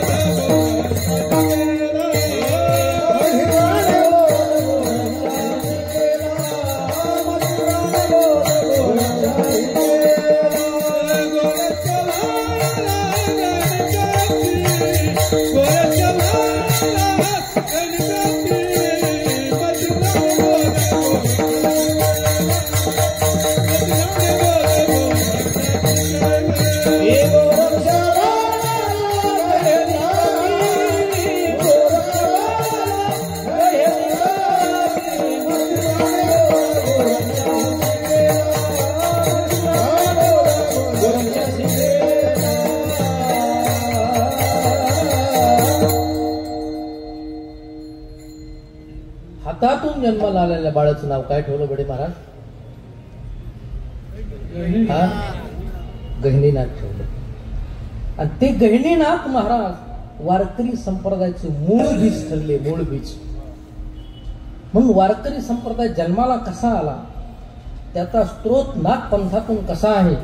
S2: हातातून जन्माला आलेल्या बाळाचं नाव काय ठेवलं बडे महाराज? हा, गहिनीनाथ ठेवलं. आणि ते गहिनीनाथ महाराज वारकरी संप्रदायाचे मूळ बीज ठरले, मूळ बीज. म्हणून वारकरी संप्रदाय जन्माला कसा आला, त्याचा स्त्रोत नाथ पंथातून कसा आहे,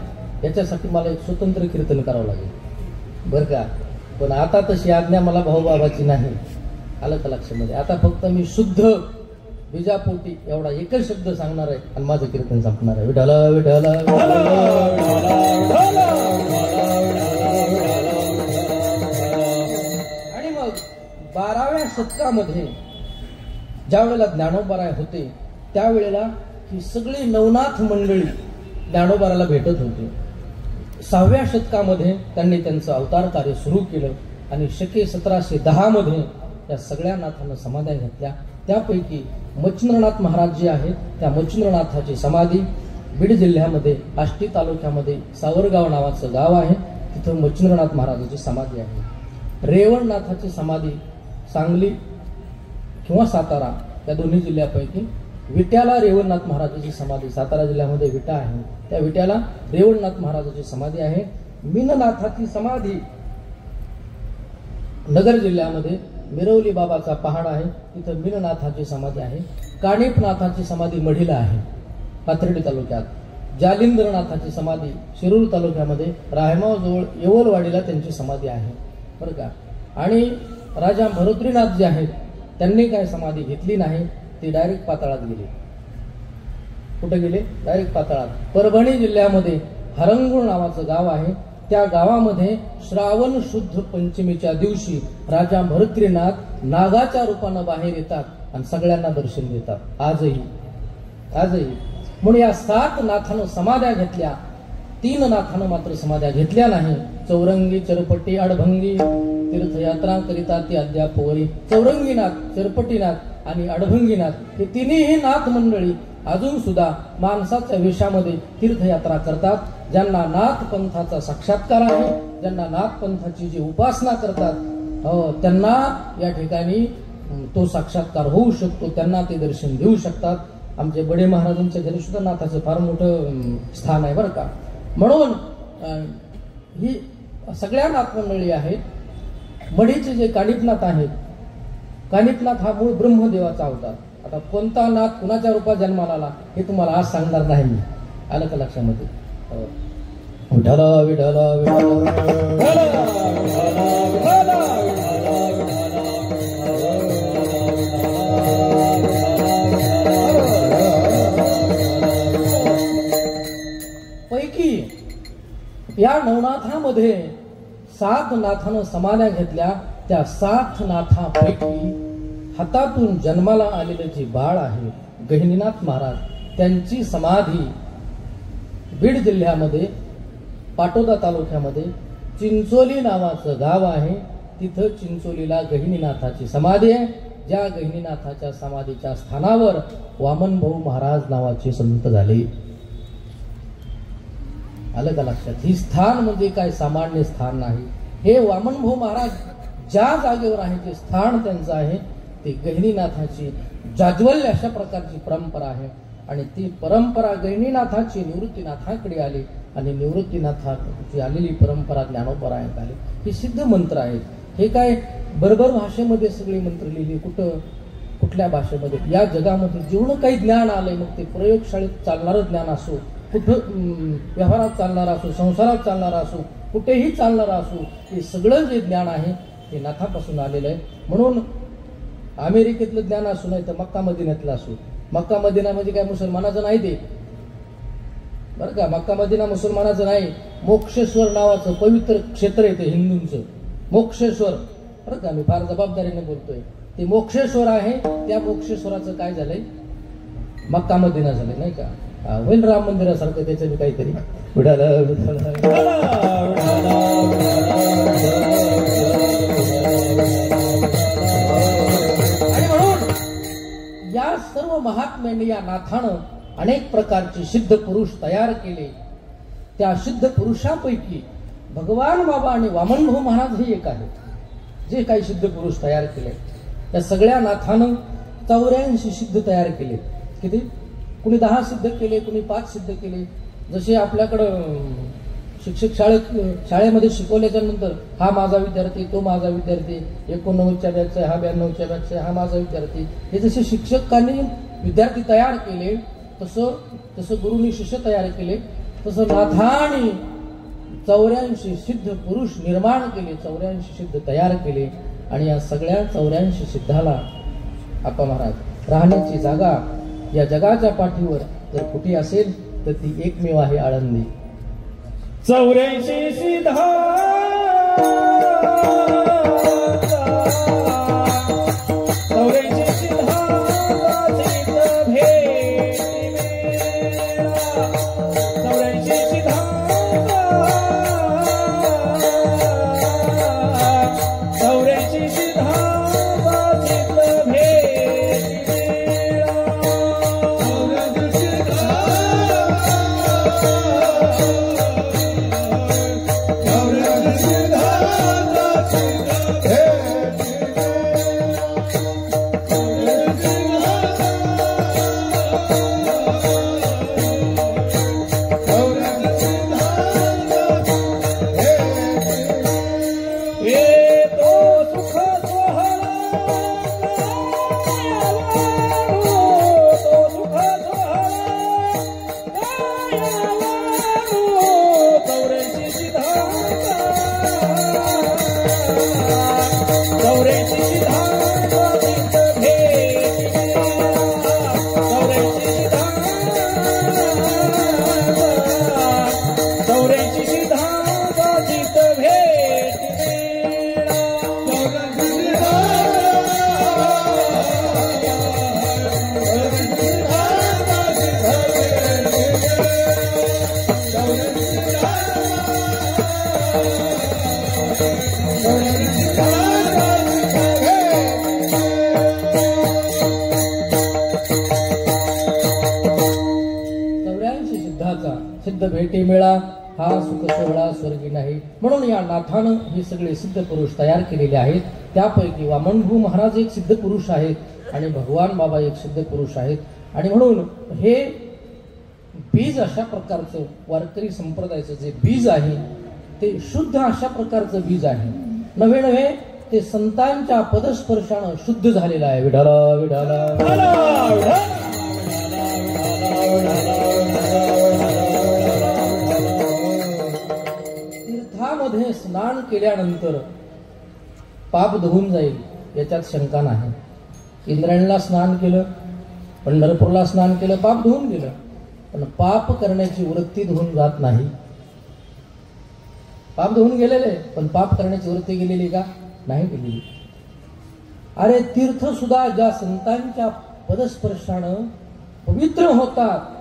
S2: याच्यासाठी मला एक स्वतंत्र कीर्तन करावं लागेल बरं का. पण आता तशी आज्ञा मला भाऊबाबाची नाही. आलं का लक्षामध्ये? आता फक्त मी शुद्ध बीजापोटी एवढा एकच शब्द सांगणार आहे आणि माझं कीर्तन संपणार आहे. विठ्ठल विठ्ठल आणि मग 12व्या शतकामध्ये ज्या वेळेला ज्ञानोबाराय होते, त्यावेळेला ही सगळी नवनाथ मंडळी ज्ञानोबाराला भेटत होती. 6व्या शतकामध्ये त्यांनी त्यांचं अवतार कार्य सुरू केलं आणि शके 1710 मध्ये या सगळ्या नाथांना समाध्या घेतल्या. त्यापैकी मच्छिंद्रनाथ महाराज जे आहेत, त्या मच्छिंद्रनाथाची समाधी बीड जिल्ह्यामध्ये आष्टी तालुक्यामध्ये सावरगाव नावाचं गाव आहे, तिथं मच्छिंद्रनाथ महाराजाची समाधी आहे. रेवणनाथाची समाधी सांगली किंवा सातारा या दोन्ही जिल्ह्यापैकी विट्याला रेवणनाथ महाराजाची समाधी, सातारा जिल्ह्यामध्ये विटा आहे, त्या विट्याला रेवणनाथ महाराजाची समाधी आहे. मीननाथाची समाधी नगर जिल्ह्यामध्ये मिरवली बाबाचा पहाड आहे, तिथं मीननाथाची समाधी आहे. काणिपनाथाची समाधी मढीला आहे पाथर्डी तालुक्यात. जालिंद्रनाथाची समाधी शिरूर तालुक्यामध्ये रायमाव जवळ येवलवाडीला त्यांची समाधी आहे बरं का. आणि राजा भरोत्रीनाथ जे आहेत, त्यांनी काय समाधी घेतली नाही, ते डायरेक्ट पाताळात गेले. कुठे गेले? डायरेक्ट पाताळात. परभणी जिल्ह्यामध्ये हरंगुळ नावाचं गाव आहे, त्या गावामध्ये श्रावण शुद्ध पंचमीच्या दिवशी राजा भरत्रीनाथ नागाच्या रूपानं बाहेर येतात आणि सगळ्यांना दर्शन देतात. आजही म्हणून या 7 नाथानं समाध्या घेतल्या, 3 नाथानं मात्र समाध्या घेतल्या नाही. चौरंगी, चरपटी, अडभंगी तीर्थयात्रा करिता ती अद्याप वरी. चौरंगीनाथ, चरपटीनाथ आणि अडभंगीनाथ हे तिन्ही नाथ मंडळी अजून सुद्धा माणसाच्या वेशामध्ये तीर्थयात्रा करतात. ज्यांना नाथ पंथाचा साक्षात्कार आहे, ज्यांना नाथ पंथाची जी उपासना करतात, त्यांना या ठिकाणी तो साक्षात्कार होऊ शकतो, त्यांना ते दर्शन देऊ शकतात. आमचे बडे महाराजांच्या घरी सुद्धा नाथाचं फार मोठं स्थान आहे बरं का. म्हणून ही सगळ्या नाथ मंडळी आहेत. मढीचे जे काणिपनाथ आहेत, काणिपनाथ हा मूळ ब्रह्मदेवाचा अवतार. आता कोणता नाथ कुणाच्या रूपात जन्माला आला हे तुम्हाला आज सांगणार नाही मी. आलं का लक्षामध्ये? विठ्ठल विठ्ठल पैकी या नवनाथामध्ये 7 नाथानं समाध्या घेतल्या. त्या 7 नाथापैकी हातातून जन्माला आलेले जे बाळ आहे गहिनीनाथ महाराज, त्यांची समाधी बीड जिल्ह्यामध्ये पाटोदा तालुक्यामध्ये चिंचोली नावाचं गाव आहे, तिथं चिंचोलीला गहिनीनाथाची समाधी आहे. ज्या गहिनीनाथाच्या समाधीच्या स्थानावर वामनभाऊ महाराज नावाचे संत झाले. आलं का लक्षात? ही स्थान म्हणजे काय सामान्य स्थान नाही. हे वामनभाऊ महाराज ज्या जागेवर आहे, जे स्थान त्यांचं आहे, ते गहिनीनाथाची जाज्वल्य अशा प्रकारची परंपरा आहे. आणि ती परंपरा गहिनीनाथाची निवृत्तीनाथाकडे आली आणि निवृत्तीनाथाची आलेली परंपरा ज्ञानोबरायात आली. हे सिद्ध मंत्र आहेत. हे काय बरोबर भाषेमध्ये सगळी मंत्र लिहिली, कुठल्या भाषेमध्ये? या जगामध्ये जेवढं काही ज्ञान आलंय, मग ते प्रयोगशाळेत चालणारं ज्ञान असो, कुठं व्यवहारात चालणारा असो, संसारात चालणारा असो, कुठेही चालणारा असो, हे सगळं जे ज्ञान आहे ते नाथापासून आलेलं आहे. म्हणून अमेरिकेतलं ज्ञान असो नाही तर मक्का मदिन्यातलं असो. मक्का मदिना म्हणजे काय मुसलमानाचं नाही ते बरं का. मक्का मदिना मुसलमानाचं नाही. मोक्षेश्वर नावाचं पवित्र क्षेत्र आहे ते हिंदूंचं. मोक्षेश्वर बरं का, मी फार जबाबदारीने बोलतोय. ते मोक्षेश्वर आहे. त्या मोक्षेश्वराचं काय झालंय? मक्का मदिना झालंय नाही का. होईल राम मंदिरासारखं त्याचं बी काहीतरी. आणि म्हणून या सर्व महात्म्यांनी या नाथानं अनेक प्रकारचे सिद्ध पुरुष तयार केले. त्या सिद्ध पुरुषापैकी भगवान बाबा आणि वामनभाऊ महाराज हे एक आहेत, जे काही सिद्ध पुरुष तयार केले. त्या सगळ्या नाथानं 84 सिद्ध तयार केले. किती? कुणी 10 सिद्ध केले, कुणी 5 सिद्ध केले. जसे आपल्याकडं शिक्षक शाळेमध्ये शिकवल्याच्या नंतर हा माझा विद्यार्थी, तो माझा विद्यार्थी, 89च्या बॅचचा आहे, हा 92च्या बॅचचा आहे, हा माझा विद्यार्थी, हे जसे शिक्षकांनी विद्यार्थी तयार केले तसं गुरुनी शिष्य तयार केले. तसं नाथाने 84 सिद्ध पुरुष निर्माण केले, 84 सिद्ध तयार केले. आणि या सगळ्या 84 सिद्धाला आपा महाराज राहण्याची जागा या जगाच्या पाठीवर जर कुठे असेल तर ती एकमेव आहे आळंदी.
S1: 84 सिद्धा 84 सिद्धा
S2: सिद्ध भेटी मिळा हा सुख सोहळा स्वर्गी नाही. म्हणून या नाथानं हे सगळे सिद्ध पुरुष तयार केलेले आहेत. त्यापैकी वामनभू महाराज एक सिद्ध पुरुष आहेत आणि भगवान बाबा एक सिद्ध पुरुष आहेत. आणि म्हणून हे बीज अशा प्रकारचं वारकरी संप्रदायाचं जे बीज आहे ते शुद्ध अशा प्रकारचं बीज आहे. नव्हे नव्हे ते संतांच्या पदस्पर्शानं शुद्ध झालेलं आहे. विठाला विठाला तीर्थामध्ये स्नान केल्यानंतर पाप धुवून जाईल याच्यात शंका नाही. इंद्रायणीला स्नान केलं, पंढरपूरला स्नान केलं, पाप धुवून गेलं. पण पाप करण्याची वृत्ती धुवून जात नाही. पाप धुवून गेलेले पण पाप करण्याची वृत्ती गेलेली का? नाही गेलेली. अरे तीर्थ सुद्धा ज्या संतांच्या पदस्पर्शानं पवित्र होतात,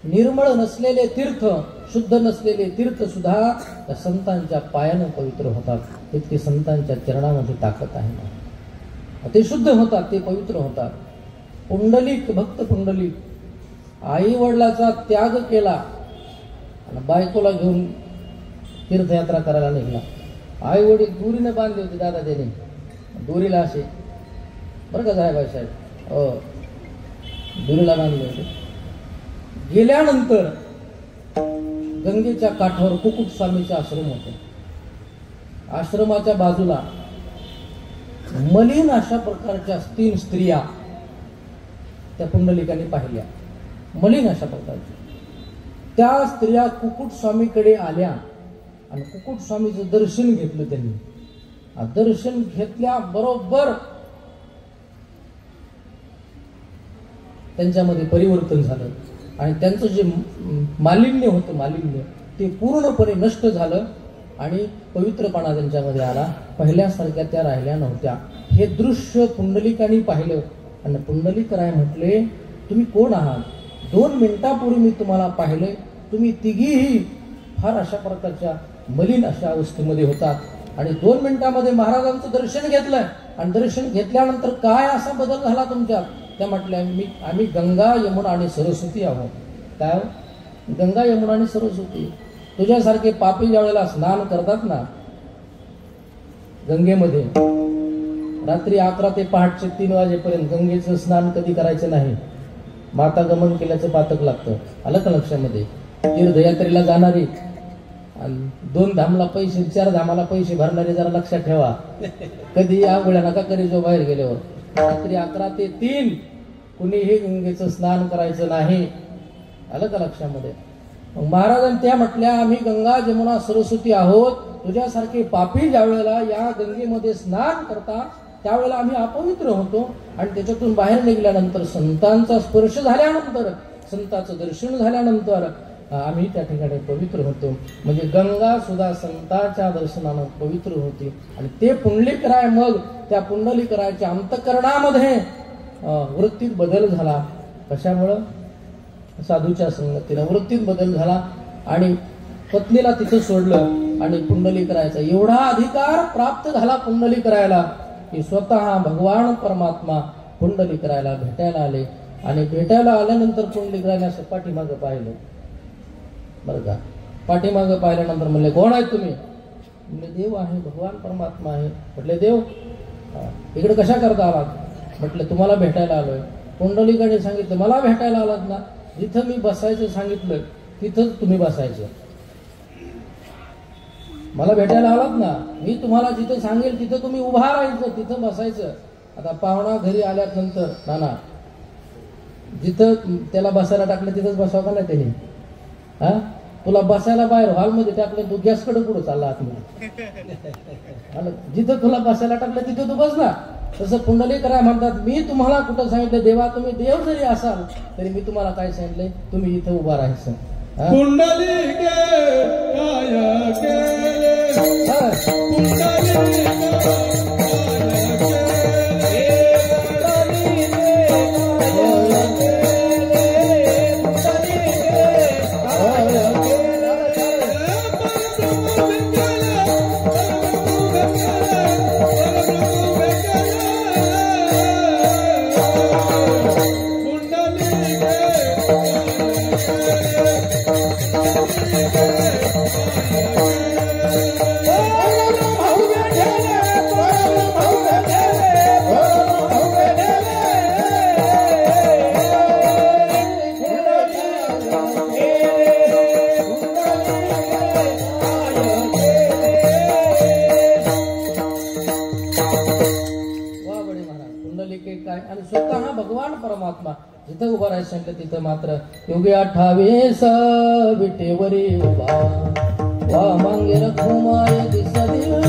S2: निर्मळ नसलेले तीर्थ, शुद्ध नसलेले तीर्थ सुद्धा त्या संतांच्या पायानं पवित्र होतात. इतके संतांच्या चरणामध्ये ताकद आहे. ते शुद्ध होतात, ते पवित्र होतात. पुंडलिक, भक्त पुंडलिक आई वडिलाचा त्याग केला आणि बायकोला घेऊन तीर्थयात्रा करायला निघाला. आई वडील दुरीने बांधले होते दादा त्याने, दुरीला असे बरं का साहेब, हो दुरीला बांधले होते. गेल्यानंतर गंगेच्या काठावर कुकुट स्वामीचा आश्रम होता. आश्रमाच्या बाजूला मलिन अशा प्रकारच्या 3 स्त्रिया त्या पुंडलिकाने पाहिल्या. मलिन अशा प्रकारच्या त्या स्त्रिया कुकुट स्वामीकडे आल्या आणि कुकुट स्वामीचं दर्शन घेतलं त्यांनी. दर्शन घेतल्याबरोबर त्यांच्यामध्ये परिवर्तन झालं आणि त्यांचं जे मालिन्य होतं, मालिन्य ते पूर्णपणे नष्ट झालं आणि पवित्रपणा त्यांच्यामध्ये आला. पहिल्यासारख्या त्या राहिल्या नव्हत्या. हे दृश्य पुंडलिकांनी पाहिलं आणि पुंडलिकराय म्हटले, तुम्ही कोण आहात? 2 मिनिटापूर्वी मी तुम्हाला पाहिले, तुम्ही तिघीही फार अशा प्रकारच्या मलिन अशा अवस्थेमध्ये होतात आणि 2 मिनिटामध्ये महाराजांचं दर्शन घेतलं आणि दर्शन घेतल्यानंतर काय असा बदल झाला तुमच्यात? त्या म्हटल्या, आम्ही गंगा, यमुना आणि सरस्वती आहोत. काय? गंगा, यमुना आणि सरस्वती. तुझ्यासारखे पापी ज्या वेळेला स्नान करतात ना गंगेमध्ये, रात्री 11 ते पहाटचे 3 वाजेपर्यंत गंगेचं स्नान कधी करायचं नाही. माता गमन केल्याचं पातक लागतं. आलं का लक्षामध्ये? तीर्थयात्रेला जाणारी आणि 2 धामला पैसे 4 धामाला पैसे भरणारे जरा लक्षात ठेवा. कधी आंघोळ्या नका करी जो बाहेर गेल्यावर. रात्री 11 ते 3 कुणीही गंगेचं स्नान करायचं नाही. आलं का लक्षामध्ये? मग महाराजांनी त्या म्हटल्या, आम्ही गंगा जमुना सरस्वती आहोत. तुझ्यासारखे पापी ज्या वेळेला या गंगेमध्ये स्नान करतात त्यावेळेला आम्ही अपवित्र होतो आणि त्याच्यातून बाहेर निघाल्यानंतर संतांचा स्पर्श झाल्यानंतर संतांचं दर्शन झाल्यानंतर आम्ही त्या ठिकाणी पवित्र होतो. म्हणजे गंगा सुद्धा संतांच्या दर्शनानं पवित्र होती. आणि ते पुंडलिकराय मग त्या पुंडलिकरायच्या अंतःकरणामध्ये वृत्तीत बदल झाला. कशामुळं? साधूच्या संगतीनं वृत्तीत बदल झाला आणि पत्नीला तिथं सोडलं आणि पुंडलिकरायचा एवढा अधिकार प्राप्त झाला पुंडलिकरायला की स्वतः भगवान परमात्मा पुंडलिकरायला भेटायला आले. आणि भेटायला आल्यानंतर पुंडलिकरायला असं पाठीमागं पाहिलं बरं का. पाठीमागं पाहिल्यानंतर म्हणले, कोण आहेत तुम्ही? म्हणले, देव आहे, भगवान परमात्मा आहे. म्हटले, देव इकडे कशा करता आलात? म्हटलं, तुम्हाला भेटायला आलोय. पुंडलिकाने सांगितलं, मला भेटायला आलात ना, जिथं मी बसायचं सांगितलं तिथंच तुम्ही बसायचं. मला भेटायला आलात ना, मी तुम्हाला जिथं सांगेल तिथं तुम्ही उभा राहायचं, तिथं बसायचं. आता पाहुणा घरी आल्यानंतर नाना जिथं त्याला बसायला टाकलं तिथंच बसावं का नाही त्याने? हा, तुला बसायला बाहेर हॉलमध्ये टाकलं, तू गॅसकडे पुढे चालला आतमध्ये. जिथं तुला बसायला टाकलं तिथं तू बस ना. तसं पुंडलिकराय म्हणतात, मी तुम्हाला कुठं सांगितलं देवा, तुम्ही देव जरी असाल तरी मी तुम्हाला काय सांगितलंय, तुम्ही इथं उभा राहायचं.
S1: पुंडलिके काय आणि स्वतः भगवान परमात्मा जिथं उभा राहायचं सांगितलं तिथं मात्र योगी 28 विटेवरी उभा वा मांगे रखुमाय दिसदिल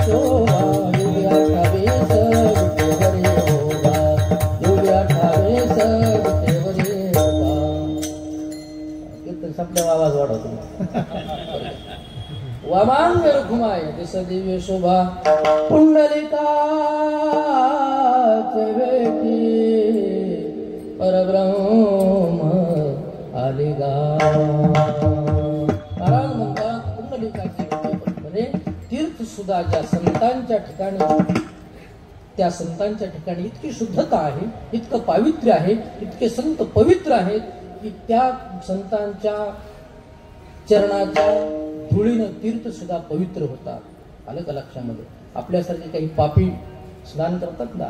S1: शोभा. योगी 28 विटेवरी उभा, योगी 28 विटेवरी उभा. कीर्तन संपल्यावर आवाज वाढवतो. वामांग रखुमाय दिसदिव्य शोभा पुंडलिकाचे वेठी परब्रह्म आली गा. महाराज म्हणतात पुंडलिकाची म्हणजे तीर्थ सुद्धा ज्या संतांच्या ठिकाणी त्या संतांच्या ठिकाणी इतकी शुद्धता आहे, इतकं पावित्र्य आहे, इतके संत पवित्र आहेत की त्या संतांच्या चरणाच्या धुळीनं तीर्थ सुद्धा पवित्र होतात. आलं का लक्षामध्ये? आपल्यासारखे काही पापी स्नान करतात ना,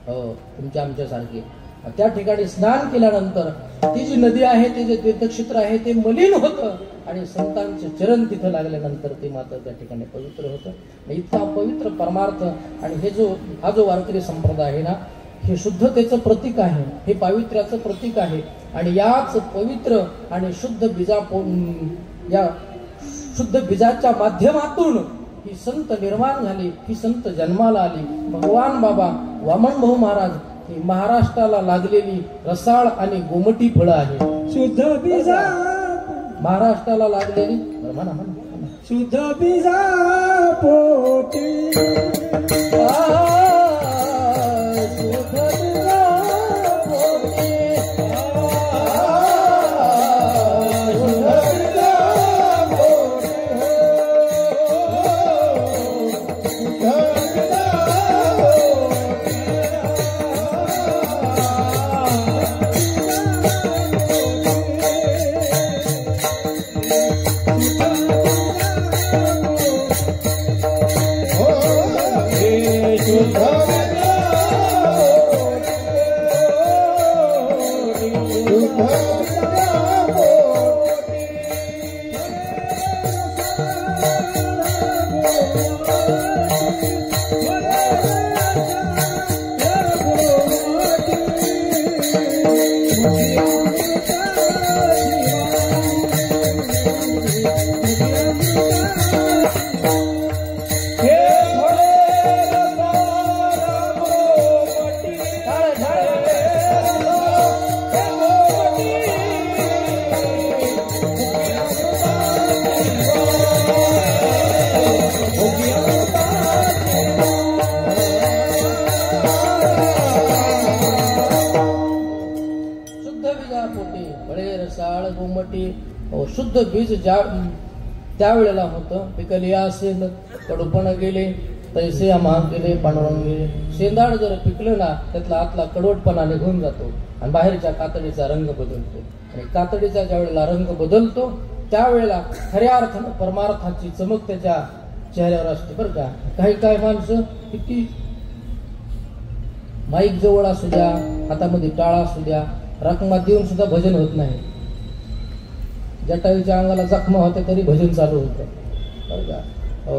S1: तुमच्या आमच्यासारखे, त्या ठिकाणी स्नान केल्यानंतर ती जी नदी आहे, ते जे तीर्थक्षेत्र आहे ते मलिन होतं आणि संतांचे चरण तिथं लागल्यानंतर ते मात्र त्या ठिकाणी पवित्र होतं. इतका पवित्र परमार्थ आणि हा जो वारकरी संप्रदाय आहे ना, हे शुद्धतेचं प्रतीक आहे, हे पावित्र्याचं प्रतीक आहे. आणि याच पवित्र आणि शुद्ध बीजाच्या माध्यमातून ही संत निर्माण झाली, ही संत जन्माला आली. भगवान बाबा वामन भाऊ महाराज ही महाराष्ट्राला लागलेली रसाळ आणि गोमटी फळं आहे.
S3: शुद्ध बीजा
S2: महाराष्ट्राला लागलेली म्हणा
S3: शुद्ध बीजा पोटी
S2: शुद्ध बीज ज्या त्यावेळेला होतं पिकलिया सेंद कडूपण गेले तैसे महाग गेले पांडुरंग गेले. शेंदाड जर पिकलं ना त्यातला आतला कडवटपणा निघून जातो आणि बाहेरच्या कातडीचा रंग बदलतो. आणि कातडीचा ज्या वेळेला रंग बदलतो त्यावेळेला खऱ्या अर्थानं परमार्थाची चमक त्याच्या चेहऱ्यावर असते बरं का. काही काही माणसं किती माईक जवळ असू द्या, हातामध्ये टाळा असू द्या, रकमा देऊन सुद्धा भजन होत नाही. जटायूच्या अंगाला जखमा होते तरी भजन चालू होतं बरं का. हो,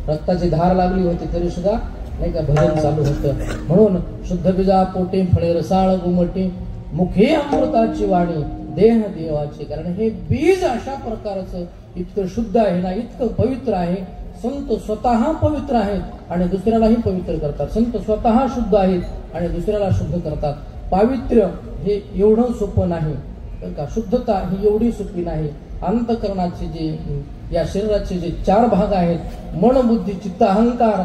S2: रक्ताची धार लागली होती तरी सुद्धा नाही का भजन चालू होतं. म्हणून शुद्ध बीजा पोटे फळे रसाळ गुमटी मुखे अमृताची वाणी देह देवाची. कारण हे बीज अशा प्रकारचं इतकं शुद्ध आहे ना, इतकं पवित्र आहे. संत स्वतः पवित्र आहेत आणि दुसऱ्यालाही पवित्र करतात. संत स्वतः शुद्ध आहेत आणि दुसऱ्याला शुद्ध करतात. पावित्र्य हे एवढं सोपं नाही बरं का. शुद्धता ही एवढी सोपी नाही. अंतःकरणाचे जे या शरीराचे जे 4 भाग आहेत, मन बुद्धी चित्त अहंकार,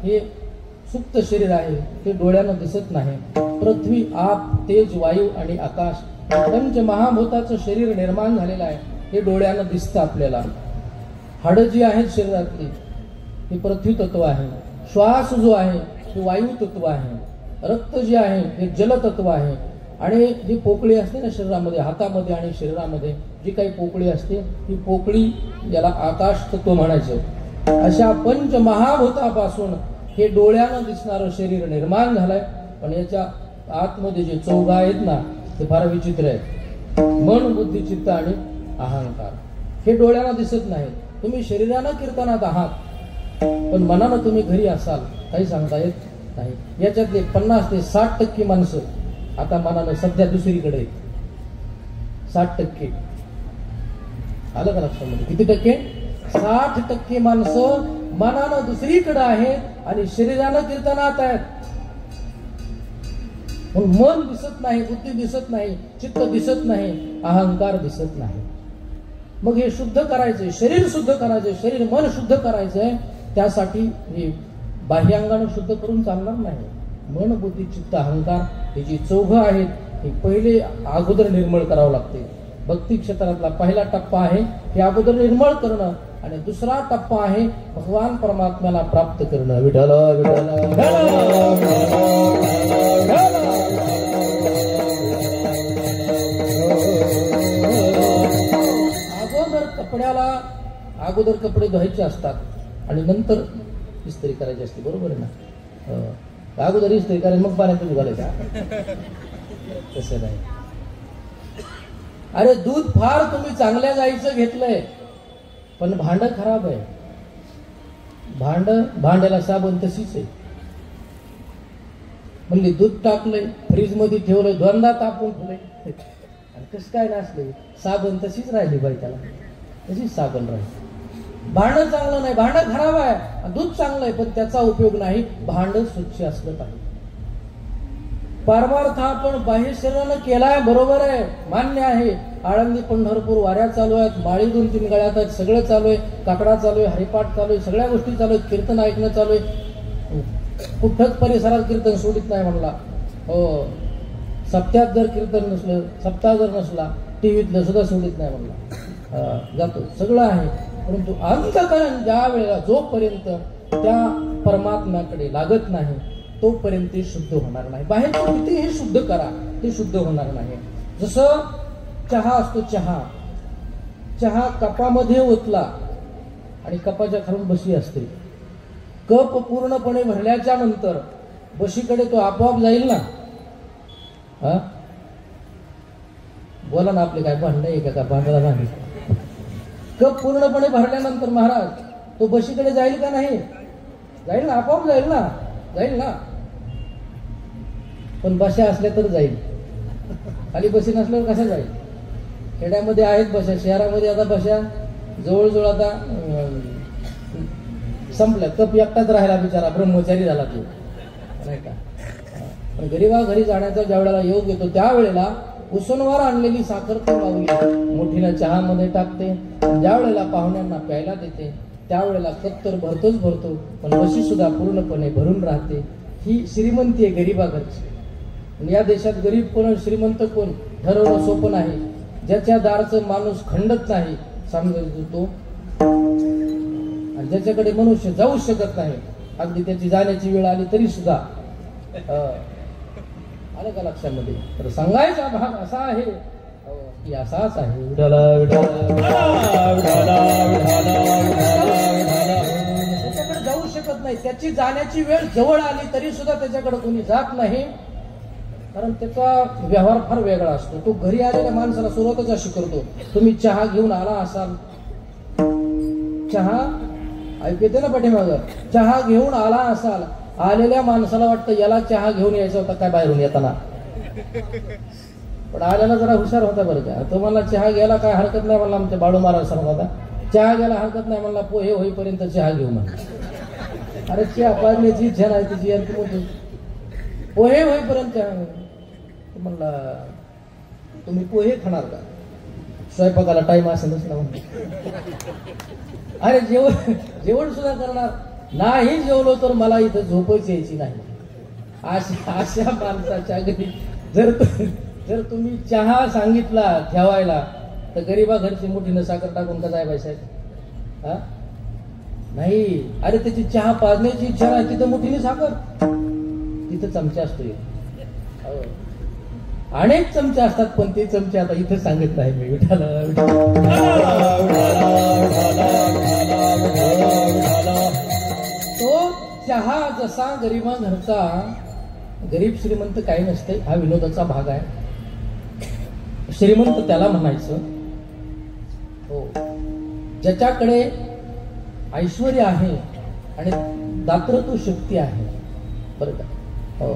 S2: हे सुप्त शरीर आहे, ते डोळ्यानं दिसत नाही. पृथ्वी आप तेज वायू आणि आकाश पंचमहाभूताचं शरीर निर्माण झालेलं आहे, हे डोळ्यानं दिसतं आपल्याला. हाडं जी आहेत शरीरातली हे पृथ्वी तत्व आहे. श्वास जो आहे ते वायू तत्व आहे. रक्त जे आहे हे जल तत्व आहे. आणि जी पोकळी असते ना शरीरामध्ये, हातामध्ये आणि शरीरामध्ये जी काही पोकळी असते ती पोकळी ज्याला आकाश तत्व म्हणायचे. अशा पंचमहाभूतापासून हे डोळ्यानं दिसणारं शरीर निर्माण झालंय. पण याच्या आतमध्ये जे चौघा आहेत ना ते फार विचित्र आहेत. मन बुद्धी चित्त आणि अहंकार हे डोळ्यानं दिसत नाहीत. तुम्ही शरीरानं कीर्तनात आहात पण मनानं तुम्ही घरी असाल काही सांगता येत नाही. याच्यातले 50 ते 60% माणसं आता मनानं सध्या दुसरीकडे आहेत. 60% आलं का लक्षामध्ये? किती टक्के? 60% माणसं मनानं दुसरीकडे आहेत आणि शरीरानं कीर्तनात आहेत. मन दिसत नाही, बुद्धी दिसत नाही, चित्त दिसत नाही, अहंकार दिसत नाही. मग हे शुद्ध करायचंय, शरीर शुद्ध करायचंय, शरीर मन शुद्ध करायचंय. त्यासाठी हे बाह्यांगानं शुद्ध करून चालणार नाही. मन बुद्धी चित्त अहंकार हे जी चौघं आहेत हे पहिले अगोदर निर्मळ करावं लागते. भक्ती क्षेत्रातला पहिला टप्पा आहे हे अगोदर निर्मळ करणं आणि दुसरा टप्पा आहे भगवान परमात्म्याला प्राप्त करणं. विठ्ठल विठ्ठल अगोदर कपडे धुवायचे असतात आणि नंतर इस्त्री करायची असते. बरोबर आहे ना? अगोदर इस्त्री करायची मग पाण्यात तुम्ही घालायचा. तसं नाही. अरे दूध फार तुम्ही चांगल्या गाईचं घेतलंय पण भांड खराब आहे. भांड्याला साबण तशीच आहे. म्हणली दूध टाकलंय फ्रीज मध्ये ठेवलंय, दोनदा तापून ठेवलंय आणि कसं काय नसले साबण तशीच राहिली बाई, त्याला तशीच साबण राहिली. भांड चांगलं नाही, भांड खराब आहे. दूध चांगलं आहे पण त्याचा उपयोग नाही. भांड स्वच्छ असलं पाहिजे. परमार्थ आपण बाह्य शरीरानं केलाय, बरोबर आहे, मान्य आहे. आळंदी पंढरपूर वाऱ्या चालू आहेत, माळी 2-3 गळ्यात आहेत, सगळं चालू आहे. काकडा चालू आहे, हरिपाठ चालू आहे, सगळ्या गोष्टी चालू आहेत, कीर्तन ऐकणं चालू आहे. कुठंच परिसरात कीर्तन सोडित नाही म्हणला. हो, सप्त्यात जर कीर्तन नसलं, सप्ताह जर नसला, टीव्हीतलं सुद्धा सोडित नाही म्हणला. जातो, सगळं आहे. परंतु अंतःकरण ज्या वेळेला जोपर्यंत त्या परमात्म्याकडे लागत नाही तोपर्यंत ते शुद्ध होणार नाही. बाहेर कितीही शुद्ध करा ते शुद्ध होणार नाही. जसं चहा असतो, चहा कपामध्ये ओतला आणि कपाच्या खालून बशी असते. कप पूर्णपणे भरल्याच्या नंतर बशीकडे तो आपोआप जाईल ना. हा, बोला ना, आपले काय भांडण आहे का? भांडायला नाही. कप पूर्णपणे भरल्यानंतर महाराज तो बशीकडे जाईल का नाही?
S1: जाईल ना, आपोआप जाईल ना, जाईल ना. पण बशा असल्या तर जाईल, खाली बशी नसल्यावर कशा जाईल. खेड्यामध्ये आहेत बशा, शहरामध्ये आता बशा जवळजवळ आता संपल्या. कप एकटाच राहिला बिचारा, ब्रह्मचारी झाला तो, नाही का. पण गरीबा घरी जाण्याचा ज्या वेळेला योग येतो त्यावेळेला उसनवार आणलेली साखर ती माऊली मोठीनं चहामध्ये टाकते. ज्या वेळेला पाहुण्यांना प्यायला देते त्यावेळेला कप तर भरतोच भरतो, पण बशी सुद्धा पूर्णपणे भरून राहते. ही श्रीमंती आहे गरीबा घरची. या देशात गरीब कोण श्रीमंत कोण ठरवणं सोपं नाही. ज्याच्या दारचं माणूस खंडत नाही समजायचं तो, आणि ज्याच्याकडे मनुष्य जाऊ शकत नाही, अगदी त्याची जाण्याची वेळ आली तरी सुद्धा. आलं का लक्षामध्ये. तर सांगायचा भाग असा आहे की असाच आहे. विठाला त्याच्याकडे जाऊ शकत नाही, त्याची जाण्याची वेळ जवळ आली तरी सुद्धा त्याच्याकडे कोणी जात नाही. कारण त्याचा व्यवहार फार वेगळा असतो. तो घरी आलेल्या माणसाला सुरुवातच अशी करतो, तुम्ही चहा घेऊन आला असाल. चहा ऐकू येते ना पाठीमागं, चहा घेऊन आला असाल. आलेल्या माणसाला वाटतं याला चहा घेऊन यायचा होता काय बाहेरून येताना, पण आल्याला जरा हुशार होता बरं का. तो मला चहा घ्यायला काय हरकत नाही म्हणला, आमच्या बाळू महाराज सांगत होता. चहा घ्यायला हरकत नाही म्हणला, पोहे होईपर्यंत चहा घेऊ म्हणा. अरे चहा पाजण्याची इच्छा नाही तिची, आणि तुम्ही पोहे होईपर्यंत चहा म्हणला. तुम्ही पोहे खाणार का, स्वयंपाकाला टाइम असेलच ना. अरे जेवण सुद्धा करणार नाही, जेवलो तर मला इथं झोपच यायची नाही. अशा माणसाच्या घरी जर तुम्ही चहा सांगितला ठेवायला तर गरीबा घरची मोठीनं साखर टाकून का जाय बाई हा नाही. अरे त्याची चहा पाजण्याची इच्छा नाही, तिथं मोठीने साखर, तिथं चमचा असतो. अनेक चमचे असतात, पण ते चमचे आता इथं सांगत नाही मी. तो चहा जसा गरीबा घरचा, गरीब श्रीमंत काही नसते, हा विनोदाचा भाग आहे. श्रीमंत त्याला म्हणायचं हो ज्याच्याकडे ऐश्वर्य आहे आणि दातृत्व शक्ती आहे, बरं का. हो,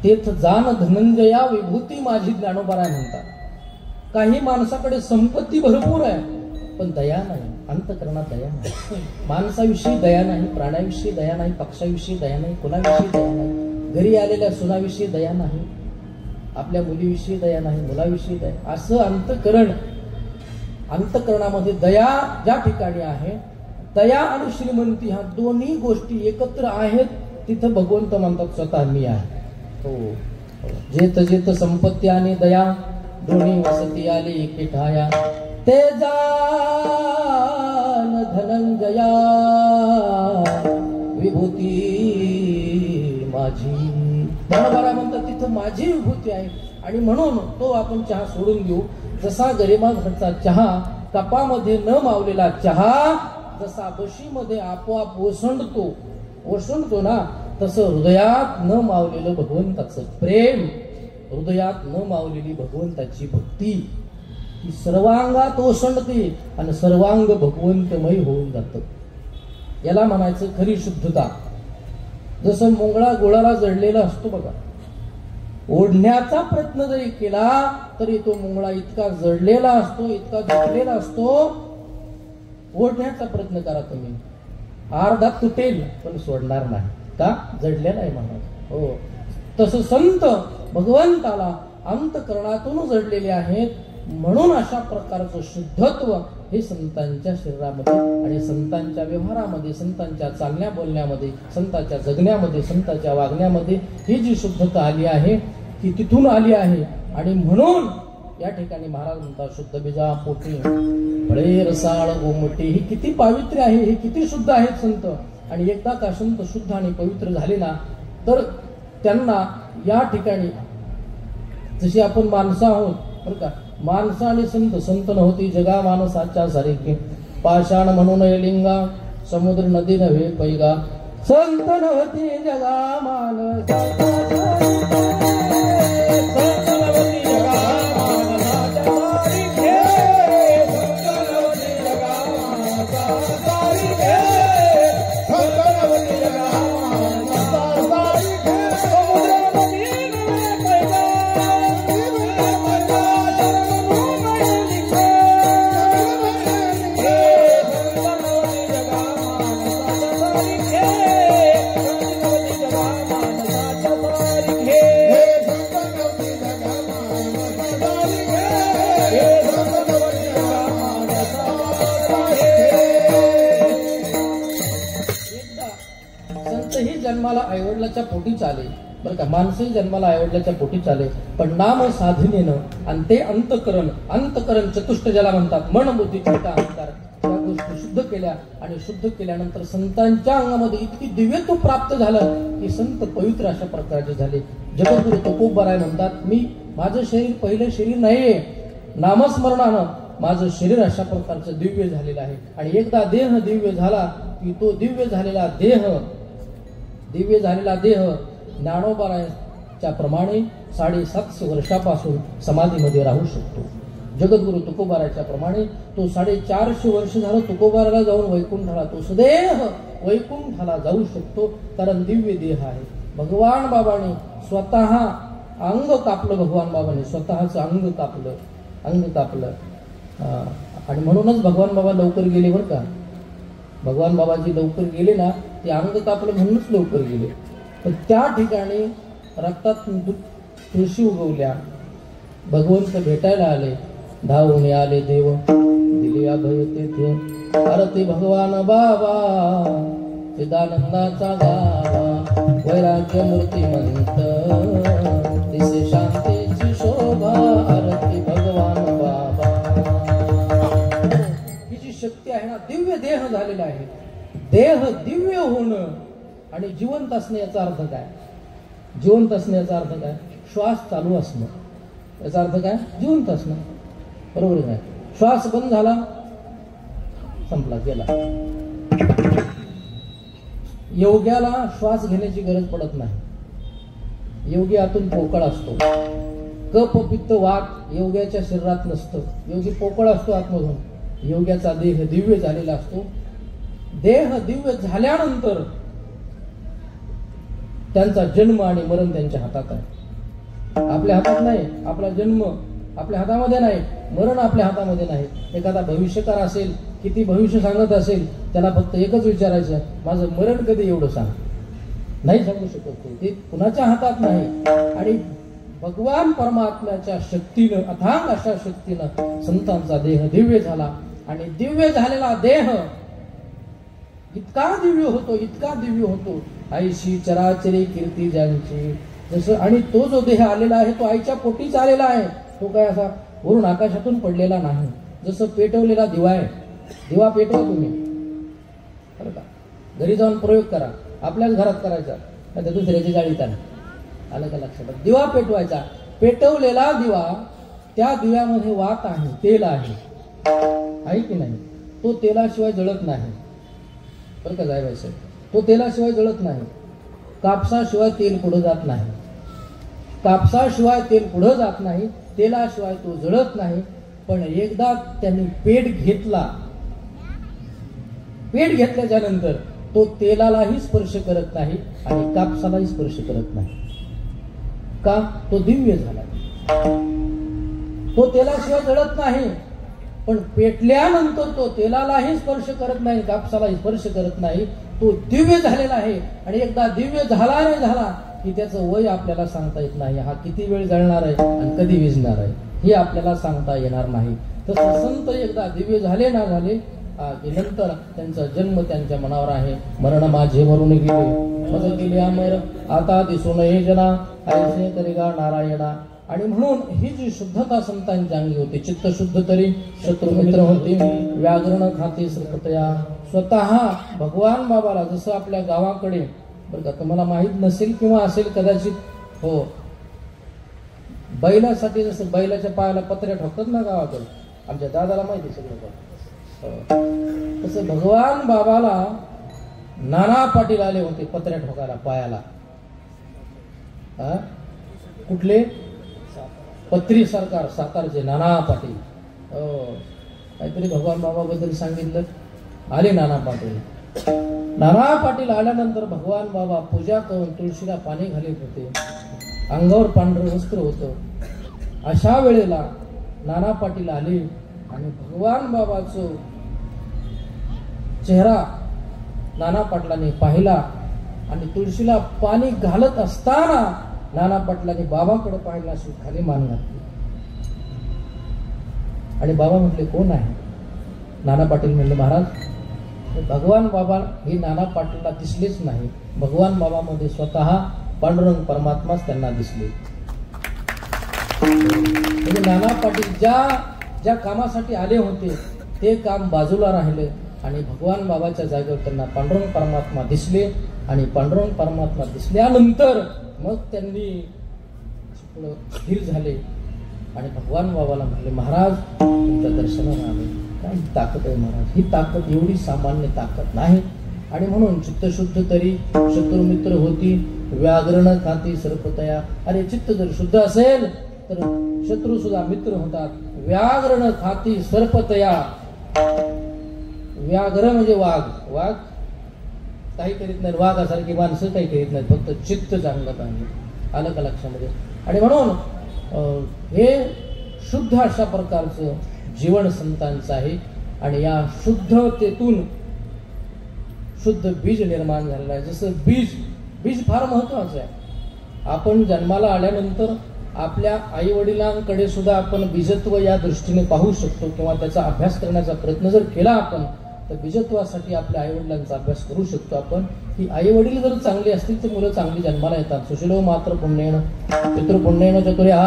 S1: तेच जाण धनंजया विभूती माझी ज्ञानोबाराय म्हणतात. काही माणसाकडे संपत्ती भरपूर आहे पण दया नाही, अंतकरणात दया नाही. माणसाविषयी दया नाही, प्राण्याविषयी दया नाही, पक्षाविषयी दया नाही, कुणाविषयी दया नाही, घरी आलेल्या सुनाविषयी दया नाही, आपल्या मुलीविषयी दया नाही, मुलाविषयी दया. असं अंतकरणामध्ये दया ज्या ठिकाणी आहे, दया आणि श्रीमंती ह्या दोन्ही गोष्टी एकत्र आहेत, तिथं भगवंत म्हणतात स्वतः मी आहे. हो, जेत जेत संपत्ती आणि दया दोन्ही वसती आली एके ठाया, ते जाण धनंजया विभूती माझी. ज्ञानोबा म्हणतात तिथं माझी विभूती आहे, आणि म्हणून तो आपण चहा सोडून देऊ. जसा गरिबा घरचा चहा, कपामध्ये न मावलेला चहा जसा बशीमध्ये आपोआप ओसंडतो ना, तसं हृदयात न मावलेलं भगवंताचं प्रेम, हृदयात न मावलेली भगवंताची भक्ती ही सर्वांगात ओसंडते आणि सर्वांग भगवंतमय होऊन जातं. याला म्हणायचं खरी शुद्धता. जसं मुंगळा गोळाला जडलेला असतो बघा, ओढण्याचा प्रयत्न जरी केला तरी तो मुंगळा इतका जडलेला असतो, इतका जडलेला असतो. ओढण्याचा प्रयत्न करा तुम्ही, अर्धा तुटेल पण सोडणार नाही, का जडलेला आहे म्हणून. हो, तसं संत भगवंताला अंतकरणातून जडलेले आहेत, म्हणून अशा प्रकारचं शुद्धत्व हे संतांच्या शरीरामध्ये आणि संतांच्या व्यवहारामध्ये, संतांच्या चालण्या बोलण्यामध्ये, संतांच्या जगण्यामध्ये, संतांच्या वागण्यामध्ये ही जी शुद्धता आली आहे ती तिथून आली आहे. आणि म्हणून या ठिकाणी महाराज म्हणतात शुद्ध बीजा पोटी फळे रसाळ गोमटी. ही किती पावित्र्य आहे, हे किती शुद्ध आहेत संत. आणि एकदा का संत शुद्ध आणि पवित्र झाले ना, तर त्यांना या ठिकाणी जशी आपण माणसं आहोत बरं का, माणसं आणि संत नव्हती जगा माणसाच्या सारखी. पाषाण म्हणून लिंगा समुद्र नदी नव्हे पैगा, संत नव्हती जगा माणसा. संतही जन्माला आईवडिलाच्या पोटीच आले बरं का, माणसंही जन्माला आईवडिलाच्या पोटीच आले, पण नाम साधनेनं आणि ते अंतकरण चतुष्ट ज्याला म्हणतात, मन बुद्धी चित्त अहंकार, त्या गोष्टी शुद्ध केल्या आणि शुद्ध केल्यानंतर संतांच्या अंगामध्ये इतकी दिव्यत्व प्राप्त झालं की संत पवित्र अशा प्रकारचे झाले. जगद्गुरु तुकोबाराय म्हणतात, मी माझं शरीर पहिलं शरीर नाहीये, नामस्मरणानं माझं शरीर अशा प्रकारचं दिव्य झालेलं आहे. आणि एकदा देह दिव्य झाला की तो दिव्य झालेला देह ज्ञानोबारायच्या प्रमाणे 750 वर्षापासून समाधीमध्ये राहू शकतो. जगद्गुरु तुकोबारायच्या प्रमाणे तो 450 वर्ष झालं तुकोबाराला जाऊन वैकुंठाला, तो सदैव वैकुंठाला जाऊ शकतो, कारण दिव्य देह आहे. भगवान बाबांनी स्वतः अंग कापलं, भगवान बाबांनी स्वतःच अंग कापलं आणि म्हणूनच भगवान बाबा लवकर गेले बरं का. भगवान बाबाजी लवकर गेले ना, ते अंग कापलं म्हणूनच लवकर गेले. पण त्या ठिकाणी रक्तात तुळशी उगवल्या, भगवंत भेटायला आले, धावून आले देव, दिले अभय तेथे, आरती भगवान बाबा चिदानंदाचा गावा, वैराग्य मूर्तिमंत दिसे शांतीची शोभा, आरती भगवान बाबा. ही जी शक्ती आहे ना, दिव्य देह झालेला आहे. देह दिव्य होणं आणि जिवंत असणं याचा अर्थ काय? जिवंत असण्याचा अर्थ काय? श्वास चालू असणं, याचा अर्थ काय? जिवंत असणं, बरोबर आहे. श्वास बंद झाला, संपला, गेला. योग्याला श्वास घेण्याची गरज पडत नाही. योगी आतून पोकळ असतो. कफ पित्त वात योग्याच्या शरीरात नसतं. योगी पोकळ असतो आतमधून. योग्याचा देह दिव्य झालेला असतो. देह दिव्य झाल्यानंतर त्यांचा जन्म आणि मरण त्यांच्या हातात आहे. आपल्या हातात नाही. आपला जन्म आपल्या हातामध्ये नाही, मरण आपल्या हातामध्ये नाही. एखादा भविष्यकार असेल, किती भविष्य सांगत असेल, त्याला फक्त एकच विचारायचं, माझं मरण कधी एवढं सांग. नाही सांगू शकत, ते कुणाच्या हातात नाही. आणि भगवान परमात्म्याच्या शक्तीनं, अथांग अशा शक्तीनं संतांचा देह दिव्य झाला. आणि दिव्य झालेला देह इतका दिव्य होतो, आईशी चराचरी कीर्ती ज्यांची. जसं, आणि तो जो देह आलेला आहे तो आईच्या पोटीच आलेला आहे. तो काय असा वरून आकाशातून पडलेला नाही. जसं पेटवलेला दिवा आहे, दिवा पेटवा तुम्ही बरं का, घरी जाऊन प्रयोग करा, आपल्याच घरात करायचा, आता दुसऱ्याची जाळी करा, आलं का लक्षात? दिवा पेटवायचा, पेटवलेला दिवा, त्या दिव्यामध्ये वात आहे, तेल आहे की नाही? तो तेलाशिवाय जळत नाही बरं का जायचं. तो तेलाशिवाय जळत नाही. कापसाशिवाय तेल पुढे जात नाही. कापसाशिवाय तेल पुढे जात नाही. तेलाशिवाय तो जळत नाही. पण एकदा त्यांनी पेट घेतल्याच्या नंतर तो तेलालाही स्पर्श करत नाही आणि कापसालाही स्पर्श करत नाही. का? तो दिव्य झाला. तो तेलाशिवाय जळत नाही, पण पेटल्यानंतर तो तेलालाही स्पर्श करत नाही, कापसालाही स्पर्श करत नाही. तो दिव्य झालेला आहे. आणि एकदा दिव्य झाला नाही झाला की त्याचं वय आपल्याला सांगता येत नाही. हा किती वेळ जळणार आहे आणि कधी विझणार आहे हे आपल्याला सांगता येणार नाही. तसं संत एकदा दिव्य झाले ना झाले की नंतर त्यांचा जन्म त्यांच्या मनावर आहे. मरण माझे मरून गेले, मज गेले अमर, आता दिसू नये जना, ऐसे तरी गा नारायणा. आणि म्हणून ही जी शुद्धता संतांच्या अंगी होती, चित्त शुद्ध तरी शत्रुमित्र होते, व्याघ्रण खाते सतया. स्वतः भगवान बाबाला, जसं आपल्या गावाकडे बरं का, तुम्हाला माहित नसेल किंवा असेल कदाचित, हो, बैलासाठी जसं बैलाच्या पायाला पत्र्या ठोकतात ना गावाकडे, आमच्या दादाला माहिती सगळं, तसं भगवान बाबाला नाना पाटील आले होते पत्र्या ठोकायला पायाला. कुठले? पत्री सरकार, सातारचे नाना पाटील. काहीतरी भगवान बाबा बद्दल सांगितलं, आले नाना पाटील. नाना पाटील आल्यानंतर भगवान बाबा पूजा करून तुळशीला पाणी घालत होते. अंगावर पांढरं वस्त्र होतं. अशा वेळेला नाना पाटील आले आणि भगवान बाबाचं चेहरा नाना पाटलांनी पाहिला. आणि तुळशीला पाणी घालत असताना नाना पाटलांनी बाबाकडे पाहिला, अशी खाली मान घातली. आणि बाबा म्हटले, कोण आहे? नाना पाटील म्हणले, महाराज भगवान बाबा हे नाना पाटीलला दिसलेच नाही. भगवान बाबामध्ये स्वतः पांडुरंग परमात्माच त्यांना दिसले. म्हणजे नाना पाटील ज्या कामासाठी आले होते ते काम बाजूला राहिले आणि भगवान बाबाच्या जागेवर त्यांना पांडुरंग परमात्मा दिसले. आणि पांडुरंग परमात्मा दिसल्यानंतर मग त्यांनी स्थिर झाले आणि भगवान बाबाला म्हटले, महाराज तुमच्या दर्शनाला आले. काय ताकद आहे महाराज, ही ताकद एवढी सामान्य ताकद नाही. आणि म्हणून चित्तशुद्ध तरी शत्रुमित्र होती, व्याघ्रण खाती सर्पतया. अरे चित्त जर शुद्ध असेल तर शत्रू सुद्धा मित्र होतात. व्याघ्रण खाती सर्पतया. व्याघ्र म्हणजे वाघ. वाघ काही करीत नाही, वाघासारखी माणसं काही करीत नाहीत, फक्त चित्त चांगलं पाहिजे. आलं का लक्षामध्ये. आणि म्हणून हे शुद्ध अशा प्रकारचं जीवन संतांचं आहे. आणि या शुद्धतेतून शुद्ध बीज निर्माण झालेलं आहे. जसं बीज फार महत्वाचं आहे. आपण जन्माला आल्यानंतर आपल्या आई वडिलांकडे सुद्धा आपण बीजत्व या दृष्टीने पाहू शकतो किंवा त्याचा अभ्यास करण्याचा प्रयत्न जर केला आपण तर बीजत्वासाठी आपल्या आई वडिलांचा अभ्यास करू शकतो आपण. की आई वडील जर चांगली असतील तर मुलं चांगली जन्माला येतात. सुशीलो मात्र पुण्येन पितृपुण्येन चतुर्या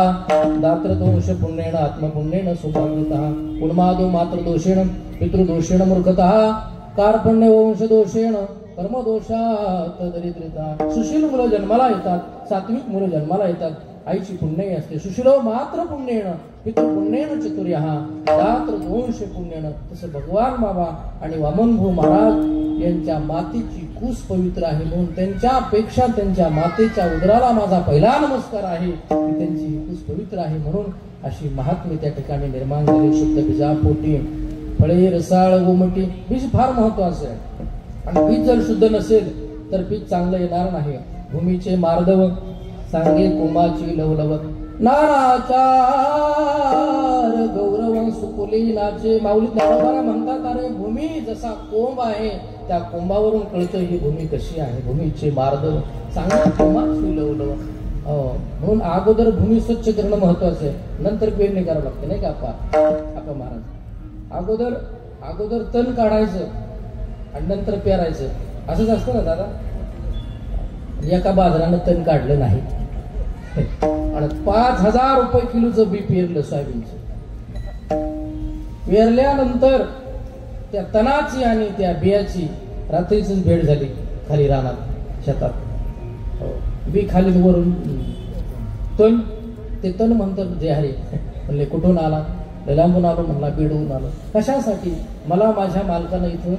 S1: दात्र दोष पुण्येन आत्मपुण्येन सौभाग्यतः उन्मादो मात्र दोषेण पितृदोषेण मूर्खतः कार्पण्य वंश दोषेण कर्मदोषात दरिद्रता. सुशील मुलं जन्माला येतात, सात्विक मुलं जन्माला येतात. आईची पुण्य असते. सुशीलो मात्र पुण्येन पितृपुण्येन चतुर्या दात्र दोष पुण्येन. तसं भगवान बाबा आणि वामनभाऊ महाराज यांच्या मातेची कूस पवित्र आहे. म्हणून त्यांच्यापेक्षा त्यांच्या मातेच्या उदराला माझा पहिला नमस्कार आहे. त्यांची ही कूस पवित्र आहे. म्हणून अशी महात्म्य त्या ठिकाणी निर्माण झाली. शुद्ध बीजापोटी फळे रसाळ गोमटी. बीज फार महत्वाचं आहे. आणि बीज जर शुद्ध नसेल तर पीक चांगलं येणार नाही. भूमीचे मार्दव सांगे कोंबाची लवलव नानाचार गौरव सुकुली नाचे. माऊली ज्ञानोबा म्हणतात, अरे भूमी जसा कोंब आहे त्या कोंबावरून कळतं ही भूमी कशी आहे. भूमीचे मार्दव सांगे कोंबाची लवलव. म्हणून अगोदर भूमी स्वच्छ करणं महत्वाचं आहे, नंतर पेरणी करावं लागते नाही का आपा महाराज. अगोदर तण काढायचं आणि नंतर पेरायचं असंच असतं ना दादा. एका बाजारानं तण काढलं नाही आणि 5,000 रुपये किलोचं बी पेरलं सोयाबीनचं. पेरल्यानंतर त्या तणाची आणि त्या बियाची रात्रीच भेट झाली खाली रानात शेतात. बी खाली वरून तण. ते तण म्हणतात जे हरे म्हणले कुठून आला, लांबून आलो म्हणला, बीडून आलो. कशासाठी, मला माझ्या मालकानं इथं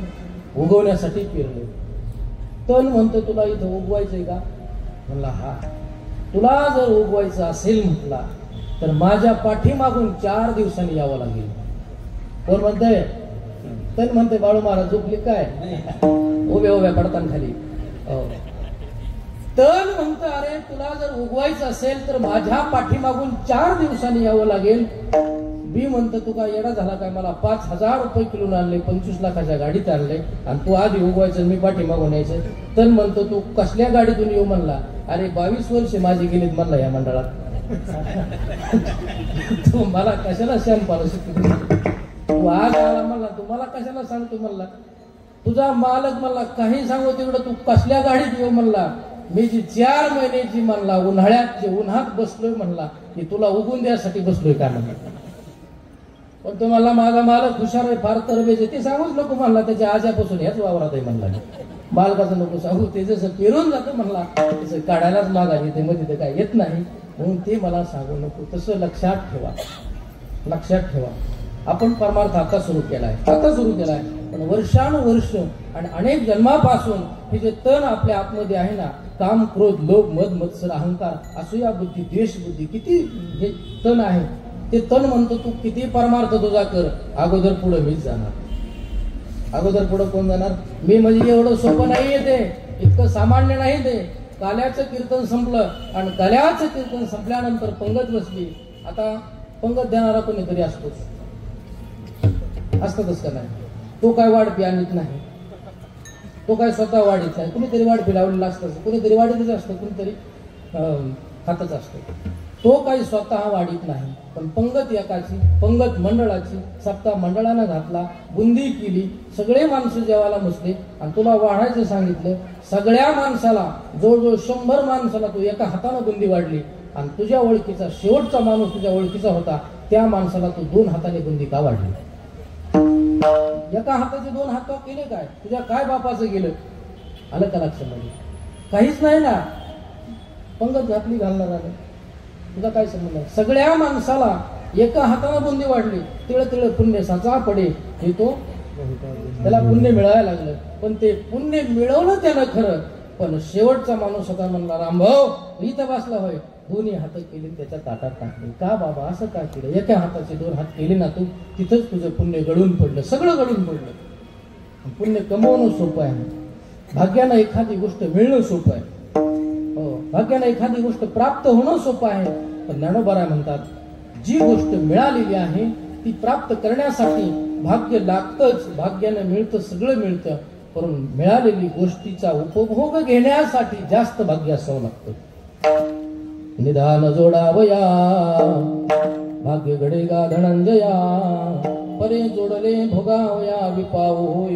S1: उगवण्यासाठी पेरले. तण म्हणतो तुला इथं उगवायचंय का म्हणला हा. तुला जर उगवायचं असेल म्हटला तर माझ्या पाठीमागून 4 दिवसांनी यावं लागेल. कोण म्हणतंय, तण म्हणते बाळू महाराज झोपले काय, उभ्या पडताना खाली. तण म्हणतं अरे तुला जर उगवायचं असेल तर माझ्या पाठीमागून 4 दिवसांनी यावं लागेल. बी म्हणतं तू काय येडा झाला काय, मला 5,000 रुपये किलो आणले, 25 लाखाच्या गाडीत आणले आणि तू आधी उगवायचं मी पाठीमागून यायचं. तर म्हणतो तू कसल्या गाडीतून येऊ म्हणला. अरे 22 वर्ष माझी गेलीत म्हणला या मंडळात. तू मला कशाला शान पाडू शकतो, तू आज आला म्हणला, तू मला कशाला सांगतो म्हणला. तुझा मालक म्हणला काही सांगू तेवढं, तू कसल्या गाडीत येऊ म्हणला. मी जी 4 महिन्याची म्हणला उन्हाळ्यात जे उन्हात बसलोय म्हणला की तुला उगून द्यासाठी बसलोय का म्हणला. पण तुम्हाला माझा मालक हुशार आहे, फार तरबेज आहे, ते सांगूच नको म्हणला. त्याच्या आज्यापासून ह्याच वावरात आहे म्हणला. मालकाचं नको सांगू, ते जसं पेरून जातं म्हणला तसं काढायलाच मागा येते, मध्ये ते काय येत नाही. म्हणून ते मला सांगू नको. तसं लक्षात ठेवा. आपण परमार्थ आता सुरू केलाय, पण वर्षानुवर्ष आणि अनेक जन्मापासून हे जे तण आपल्या आतमध्ये आहे ना, काम क्रोध लोभ मद मत्सर अहंकार असूया बुद्धी द्वेष बुद्धी, किती हे तण आहे. ते तण म्हणतो तू किती परमार्थ तुझा कर, अगोदर पुढे मीच जाणार. अगोदर पुढे कोण जाणार, मी. म्हणजे एवढं सोपं नाहीये ते, इतकं सामान्य नाही ते. काल्याचं कीर्तन संपलं आणि काल्याचं कीर्तन संपल्यानंतर पंगत बसली. आता पंगत देणारा कोणीतरी असतोच का नाही. तो काय वाढपी आणत नाही, तो काय स्वतः वाढीत नाही. कुणीतरी वाढपी लावलेला असतं, कुणीतरी वाढीतच असतं, कुणीतरी खातच असतं. तो काही स्वतः वाढीत नाही, पण पंगत एकाची, पंगत मंडळाची, सप्ताह मंडळानं घातला, बुंदी केली, सगळे माणसं जेवायला बसले आणि तुला वाढायचं सांगितलं. सगळ्या माणसाला जवळजवळ 100 माणसाला तू एका हातानं बुंदी वाढली आणि तुझ्या ओळखीचा शेवटचा माणूस तुझ्या ओळखीचा होता, त्या माणसाला तू 2 हाताने बुंदी का वाढली? एका हाताचे 2 हात केले काय? तुझ्या काय बापाचं गेलं? आलं का लक्षामध्ये? काहीच नाही ना. पंगत घातली घालणार आलं, तुझा काय संबंध आहे? सगळ्या माणसाला एका हाताने बुंदी वाढली, तिळ तिळ पुण्य साचा पडे, हे तो त्याला पुण्य मिळायला लागलं. पण ते पुण्य मिळवलं त्यानं खरं, पण शेवटचा माणूस होता म्हणला, रामभाऊ इथं बसला होय, दोन्ही हात केली त्याच्या ताटात टाकले. का बाबा असं का केलं? एका हाताचे 2 हात केले ना तू, तिथंच तुझं पुण्य गळून पडलं, सगळं गळून पडलं. पुण्य कमवणं सोपं आहे, भाग्यानं एखादी गोष्ट मिळणं सोपं आहे. हो, भाग्यानं एखादी गोष्ट प्राप्त होणं सोपं आहे. पण ज्ञानोबा म्हणतात, जी गोष्ट मिळालेली आहे ती प्राप्त करण्यासाठी भाग्य लागतंच. भाग्यानं मिळतं, सगळं मिळतं, पण मिळालेली गोष्टीचा उपभोग घेण्यासाठी जास्त भाग्य असावं लागतं. निधान जोडावया भाग्य घडेगा धनंजया, परे जोडले भोगावया विपाव होय.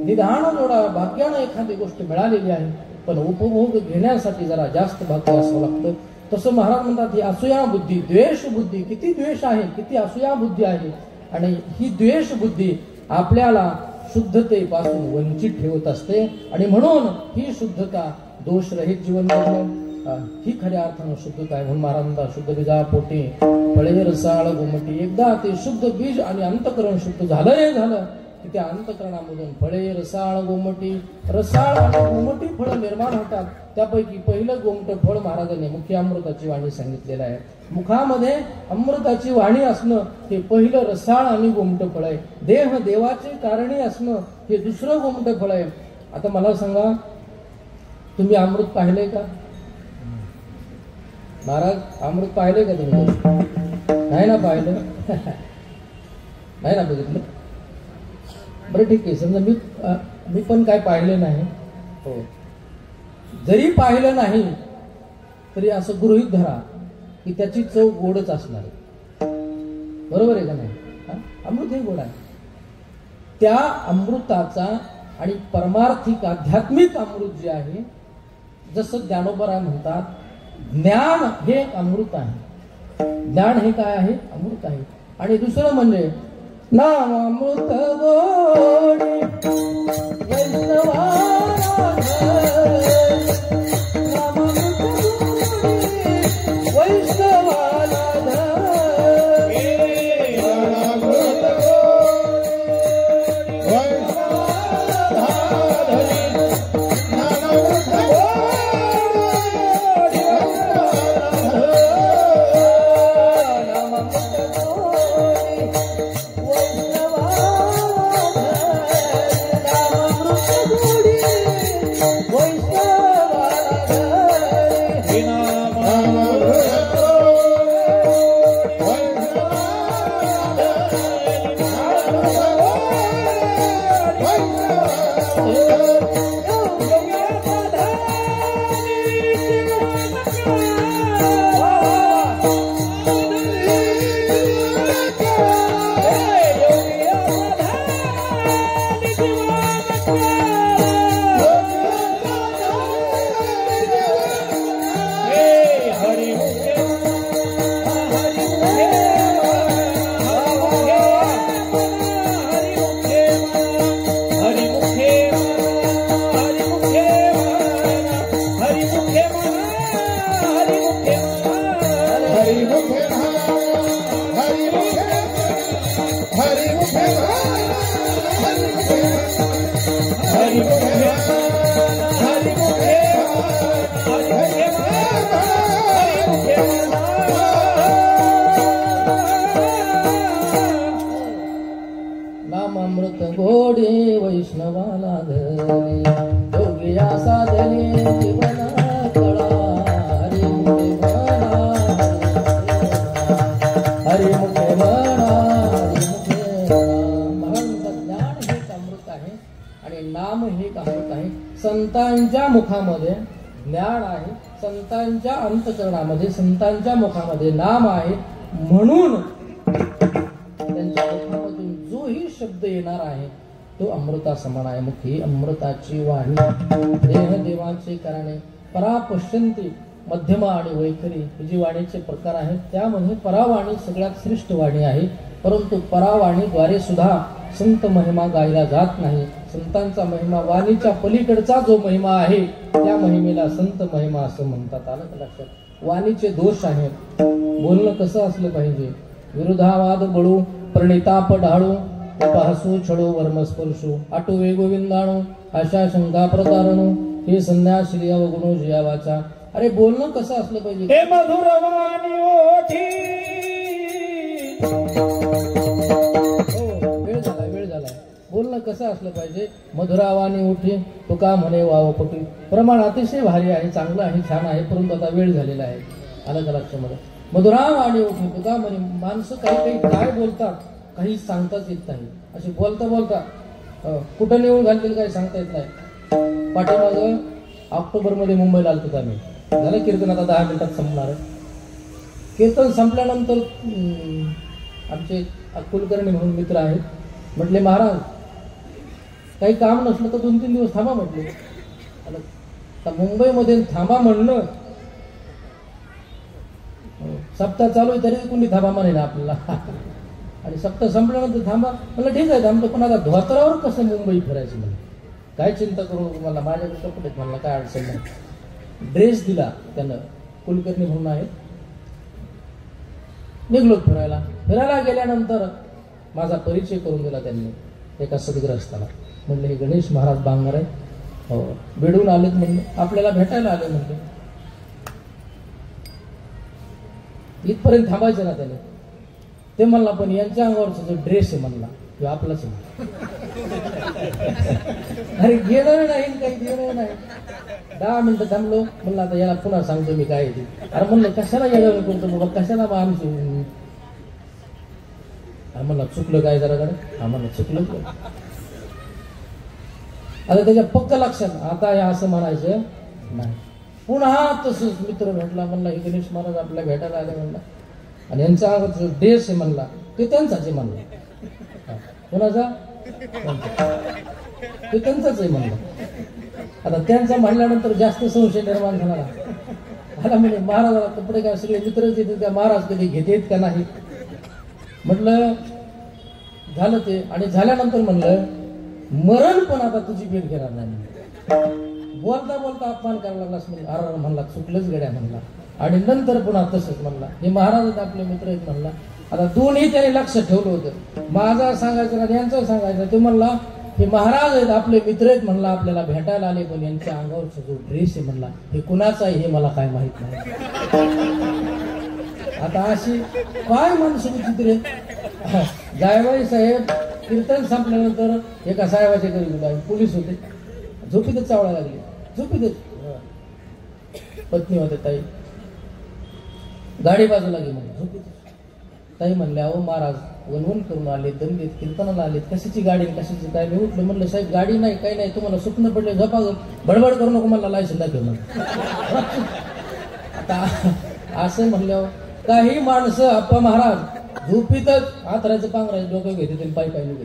S1: निधान जोडा. भाग्यानं एखादी गोष्ट मिळालेली आहे, पण उपभोग घेण्यासाठी जरा जास्त भाग्य असावं लागतं. तसं महाराज म्हणतात, ही असूया बुद्धी, द्वेष बुद्धी, किती द्वेष आहे, किती असूया बुद्धी आहे. आणि ही द्वेष बुद्धी आपल्याला शुद्धतेपासून वंचित ठेवत असते. आणि म्हणून ही शुद्धता दोषरहित जीवन जगणं ही खऱ्या अर्थानं शुद्धता आहे. म्हणून महाराज म्हणतात, शुद्ध बीजा पोटे फळे रसाळ गोमटी. एकदा ते शुद्ध बीज आणि अंतकरण शुद्ध झालं रे झालं की त्या अंतकरणामधून फळे रसाळ गोमटी, रसाळ आणि गोमटी फळं निर्माण होतात. त्यापैकी पहिलं गोमट फळ महाराजांनी मुख्य अमृताची वाणी सांगितलेलं आहे. मुखामध्ये अमृताची वाणी असणं हे पहिलं रसाळ आणि गोमट फळ आहे. देह देवाचे कारणी असणं हे दुसरं गोमट फळ आहे. आता मला सांगा, तुम्ही अमृत पाहिलंय का? महाराज अमृत पाहिलंय का तुम्ही? नाही ना पाहिलं? नाही ना बघितलं? बरं ठीक आहे, समजा मी पण काय पाहिलं नाही. हो, जरी पाहिलं नाही तरी असं गृहीत धरा की त्याची चव गोडच असणार आहे. बरोबर आहे का नाही? अमृत हे गोड आहे. त्या अमृताचा आणि परमार्थिक आध्यात्मिक अमृत जे आहे, जसं ज्ञानोबा म्हणतात, ज्ञान हे अमृत आहे. ज्ञान हे काय आहे? अमृत आहे. आणि दुसरं म्हणजे नाम अमृत गोडी नामामृत गोडे वैष्णवाला धरे योगिया साधने जीवना कळा हरी मुखे म्हणा हरी मुखे म्हणा हरी मुखे म्हणा. ज्ञान हे अमृत आहे आणि नाम हे अमृत आहे. संतांच्या मुखामध्ये ज्ञान आहे, संतांच्या अंतःकरणामध्ये संतांच्या मुखामध्ये नाम आहे, म्हणून त्यांच्या मुखामधून जोही शब्द येणार आहे तो अमृता समान आहे. मुखी अमृताची वाणी, देह देवाचे कारणे, परा पश्यंती, मध्यमा आणि वैखरी ही जी वाणीचे प्रकार आहेत त्यामध्ये परावाणी सगळ्यात श्रेष्ठ वाणी आहे. परंतु परावाणीद्वारे सुद्धा संत महिमा गायला जात नाही. संतांचा महिमा वाणीच्या पलीकडचा जो महिमा आहे त्या महिमेला संत महिमा असं म्हणतात. आलं का लक्षात? वाणीचे दोष आहेत. बोलणं कसं असलं पाहिजे? विरुद्धावाद बळू, प्रणिताप ढाळू, उपहासू छळू, वर्मस्पर्शू, आटू गोविंदाणू, आशा शंका प्रकारणू, हे संन्यास श्रिया व गुणू जिया वाचा. अरे बोलणं कसं असलं पाहिजे?
S3: हे मधुरवाणी ओठी.
S1: वेळ झालाय. बोलणं कसं असलं पाहिजे? मधुरावाणी ओठी, तुका म्हणे वावपटी. प्रमाण अतिशय भारी आहे, चांगलं आहे, छान आहे, परंतु आता वेळ झालेला आहे. आलं का लक्षामध्ये? मधुरावाणी ओठी, तुका म्हणे. माणसं काही काही काय बोलतात काही सांगताच येत नाही. अशी बोलता बोलता कुठं निवडून घालतील काही सांगता येत नाही. पाठीमागं ऑक्टोबरमध्ये मुंबईला आलतो आम्ही. झालं कीर्तन, आता 10 मिनिटात संपणार. कीर्तन संपल्यानंतर आमचे कुलकर्णी म्हणून मित्र आहेत, म्हटले महाराज काही काम नसलं तर 2-3 दिवस थांबा म्हटले. आता मुंबईमध्ये थांबा म्हणणं, सप्ताह चालू आहे तरी कुणी थांबा म्हणे ना आपल्याला. आणि सप्ताह संपल्यानंतर थांबा म्हणलं ठीक आहे थांबतो, पण आता धोतरावर कसं मुंबई फिरायचं? मला काय चिंता करू नको, मला माझ्याकडे कपडे म्हणला काय अडचण नाही. ड्रेस दिला त्यानं, कुलकर्णी म्हणून आहे. निघलो फिरायला गेल्यानंतर माझा परिचय करून दिला त्यांनी एका सद्ग्रस्ताला. म्हणलं हे गणेश महाराज बांगर आहे, हो बेडून आलेत म्हणले, आपल्याला भेटायला आले म्हणले. इथपर्यंत थांबायचं ना त्याने. ते म्हणला पण यांच्या अंगावरचा जो ड्रेस आहे म्हणला तो आपलाच आहे. अरे गेलं नाही, काही गेलं नाही. 10 मिनिटं थांबलो. म्हणलं आता याला पुन्हा सांगतो मी काय ते. अरे म्हणलं कशाला येणं करतो बाबा, कशाला बा आमची. अरे म्हणलं चुकलं काय जरा कडे. हा म्हणलं चुकलं. आता त्याच्या पक्क लक्षात आता हे असं म्हणायचं नाही. पुन्हा तसंच मित्र भेटला. म्हणला हे गणेश महाराज आपल्या भेटायला आले म्हणला, आणि यांचा जो ड्रेस आहे म्हणला ते त्यांचाच आहे म्हणला. कोणाचा? ते त्यांचाच आहे म्हणला. आता त्यांचा म्हणल्यानंतर जास्त संशय निर्माण झाला. मला म्हणजे महाराजाला कपडे काय सगळे मित्रच येते का, महाराज कधी घेतेत का नाही. म्हटलं झालं ते. आणि झाल्यानंतर म्हणलं मरण पण आता तुझी भेट घेणार नाही. बोलता बोलता अपमान करायला लागलास म्हणजे अरे म्हणला चुकलंच गड्या म्हणला. आणि नंतर पुन्हा तसंच म्हणला हे महाराज आपले मित्र आहेत म्हणला. आता दोन्ही त्याने लक्ष ठेवलं होतं, माझा सांगायचं आणि यांचं सांगायचं. ते म्हणला हे महाराज आहेत आपले मित्र आहेत म्हणला, आपल्याला भेटायला आले, पण यांच्या अंगावरचा जो ड्रेस आहे म्हणला हे कुणाचा आहे हे मला काय माहित नाही. आता अशी काय माणसं विचित्र. जायबाई साहेब कीर्तन संपल्यानंतर एका साहेबाच्या घरी गेला, पोलीस होते, झोपीतच चावळा लागली. झोपीतच पत्नी होते ताई, गाडी बाजूला गेली म्हणून झोपीतच. ताई म्हणल्या अहो महाराज वनवन करून आले, दंगेत कीर्तनाला आलेत, कशाची गाडी कशाची काय. मी उठलं म्हणलं साहेब गाडी नाही काही नाही, तुम्हाला स्वप्न पडले झोपा, बडबड करू नको मला लायसन दाखव म्हणून. आता असं म्हणल्यावर काही माणसं आप्पा महाराज झोपीतच हातरायचं पांघरायचं डोकं घेते पाय पाय घेते.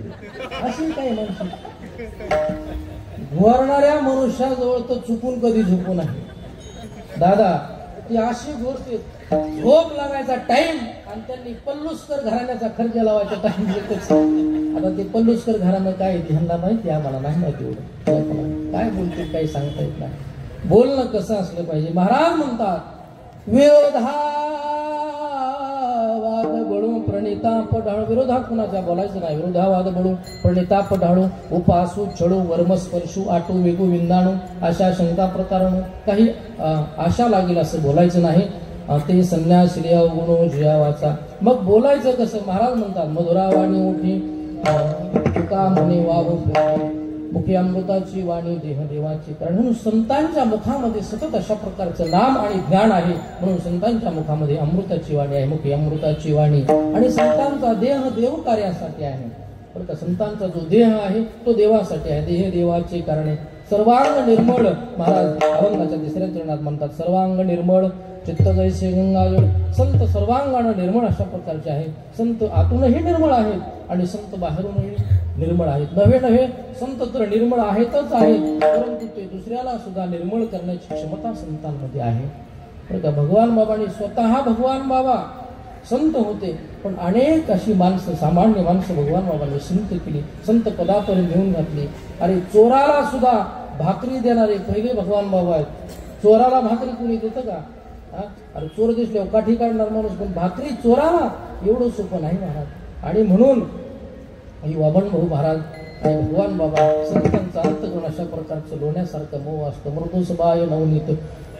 S1: अशी काही माणसं घोरणाऱ्या मनुष्याजवळ तर चुकून कधी झोपू नाही दादा. ती अशी गोष्ट झोप लागायचा टाइम आणि त्यांनी पल्लुसकर घराण्याचा खर्च लावायचा टाइम येतच. आता ते पल्लुसकर घराणं काय ह्यांना माहिती, आम्हाला नाही माहिती एवढं. काय बोलते काही सांगता येत नाही. बोलणं कसं असलं पाहिजे. महाराज म्हणतात विरोधावाद बळू प्रणिताप ढाळू. विरोधात कुणाच्या बोलायचं नाही. विरोधावाद बळू प्रणिताप ढाळू, उपासू छळू, वर्मस्पर्शू, आटू वेगू विंदाणू, आशा शंका प्रकारणू. काही आशा लागेल असं बोलायचं नाही. ते संन्यास श्रिया गुणू जिया वाचा. मग बोलायचं कसं? महाराज म्हणतात मधुरावाणी उठी, तुका म्हणे वाहू मुखी अमृताची वाणी, देह देवाची कारण. म्हणून संतांच्या मुखामध्ये सतत अशा प्रकारचं नाम आणि ज्ञान आहे. म्हणून संतांच्या मुखामध्ये अमृताची वाणी आहे, मुखी अमृताची वाणी. आणि संतांचा देह देव कार्यासाठी आहे. बरं का, संतांचा जो देह आहे तो देवासाठी आहे. देह देवाचे कारणे
S2: सर्वांग निर्मळ महाराज अभंगाच्या तिसऱ्या चरणात म्हणतात. सर्वांग निर्मळ चित्त जैसे गंगाजळ. संत सर्वांगानं निर्मळ अशा प्रकारचे आहे. संत आतूनही निर्मळ आहेत आणि संत बाहेरूनही निर्मळ आहेत. नव्हे संत तर निर्मळ आहेतच आहेत, परंतु ते दुसऱ्याला सुद्धा निर्मळ करण्याची क्षमता संतांमध्ये आहे. बरं का, भगवान बाबांनी स्वतः भगवान बाबा संत होते, पण अनेक अशी माणसं, सामान्य माणसं भगवान बाबांनी संत केली, संत पदापर्यंत घेऊन घातली. अरे चोराला सुद्धा भाकरी देणारे पहिले भगवान बाबा आहेत. चोराला भाकरी कोणी देतं का? अरे चोर दिसल्यावर काठी काढणार माणूस, पण भाकरी चोराला एवढं सोपं नाही महाराज. आणि म्हणून वामन भाऊ महाराज आणि भगवान बाबा संतांचा अंतकरण अशा प्रकारचं लोण्यासारखं मोह असतं. मृदुसबाय नवनीत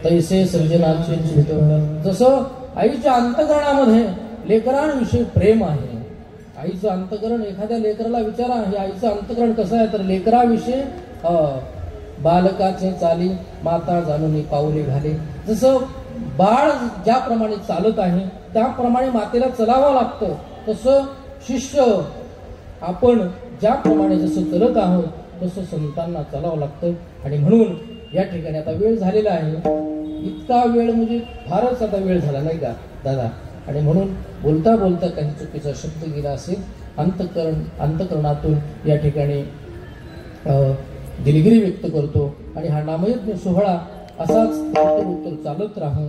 S2: तैसे सर्जनाचे चित. जसं आईच्या अंतकरणामध्ये लेकरांविषयी प्रेम आहे. आईचं अंतकरण, एखाद्या लेकराला विचारा हे आईचं अंतकरण कसं आहे, तर लेकराविषयी बालकाचे चाली माता जाणून पाऊले घाले. जसं बाळ ज्याप्रमाणे चालत आहे त्याप्रमाणे मातेला चलावं लागतं, तसं शिष्य आपण ज्याप्रमाणे जसं चलत आहोत तसं संतांना चालावं लागतं. आणि म्हणून या ठिकाणी आता वेळ झालेला आहे. इतका वेळ म्हणजे फारच आता वेळ झाला नाही का दादा? आणि म्हणून बोलता बोलता काही चुकीचा शब्द गेला असेल. अंतकरणातून या ठिकाणी दिलगिरी व्यक्त करतो. आणि हा नामयज्ञ सोहळा असाच उत्तर चालत राहू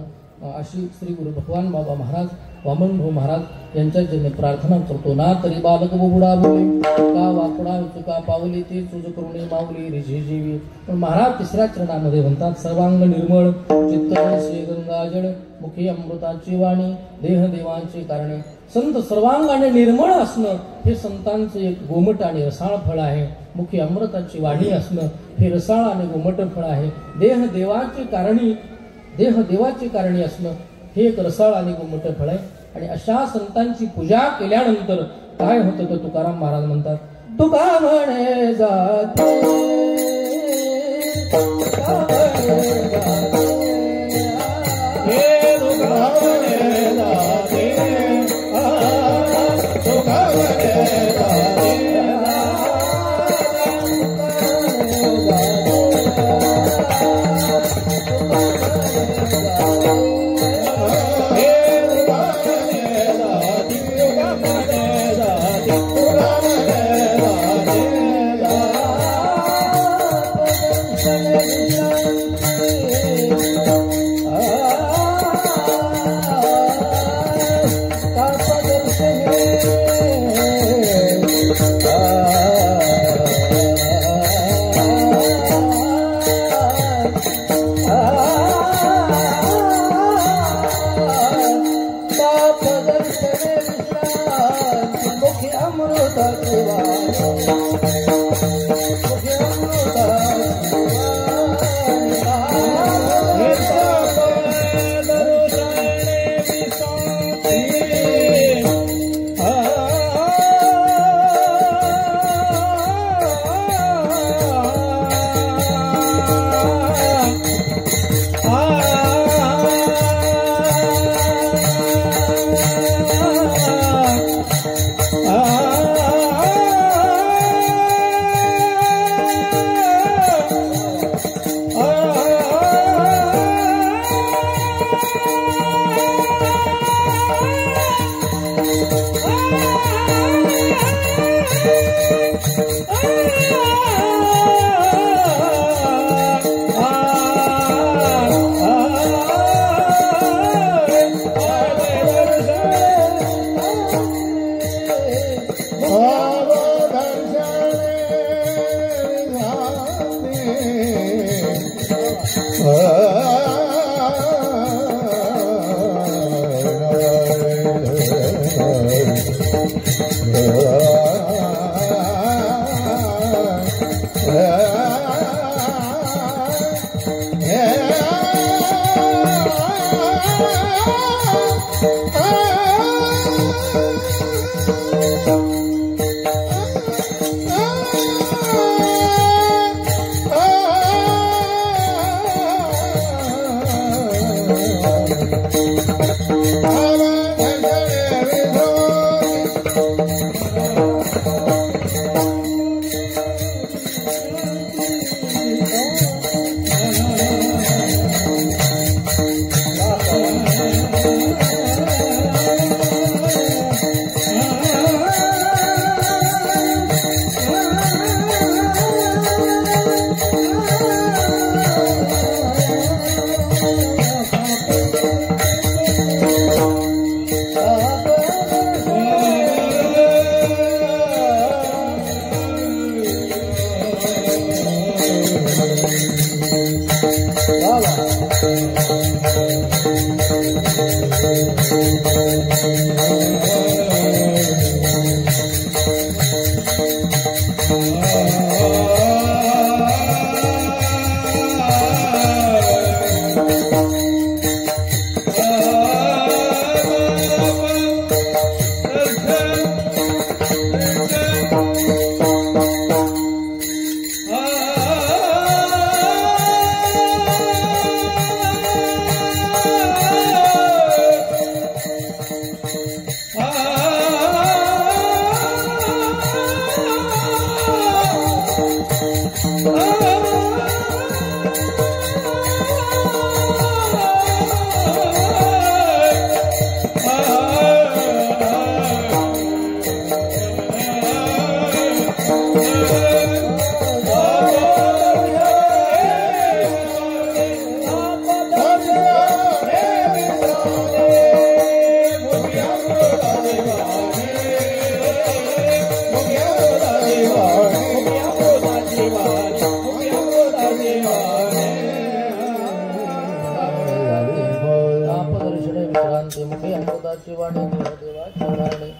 S2: अशी श्री गुरु भगवान बाबा महाराज वामन भाऊ महाराज यांच्या जन्म प्रार्थना करतो. ना तरी बालक बुडा बोले का वाकडा चुका पावली ते तुझ करुणे माऊली रिझे जीवी. पण महाराज तिसऱ्या चरणामध्ये म्हणतात. सर्वांग निर्मळ चित्त जैसे गंगाजळ मुखी अमृताची वाणी देह देवांची कारणे. संत सर्वांगाने निर्मळ असणं हे संतांचे एक गोमट आणि रसाळ फळ आहे. मुखी अमृताची वाणी असणं हे रसाळ आणि गोमट फळ आहे. देह देवाची कारणी असणं हे एक रसाळ आणि गोमट फळ आहे. आणि अशा संतांची पूजा केल्यानंतर काय होतं तर तुकाराम महाराज म्हणतात. तुका म्हणे जाते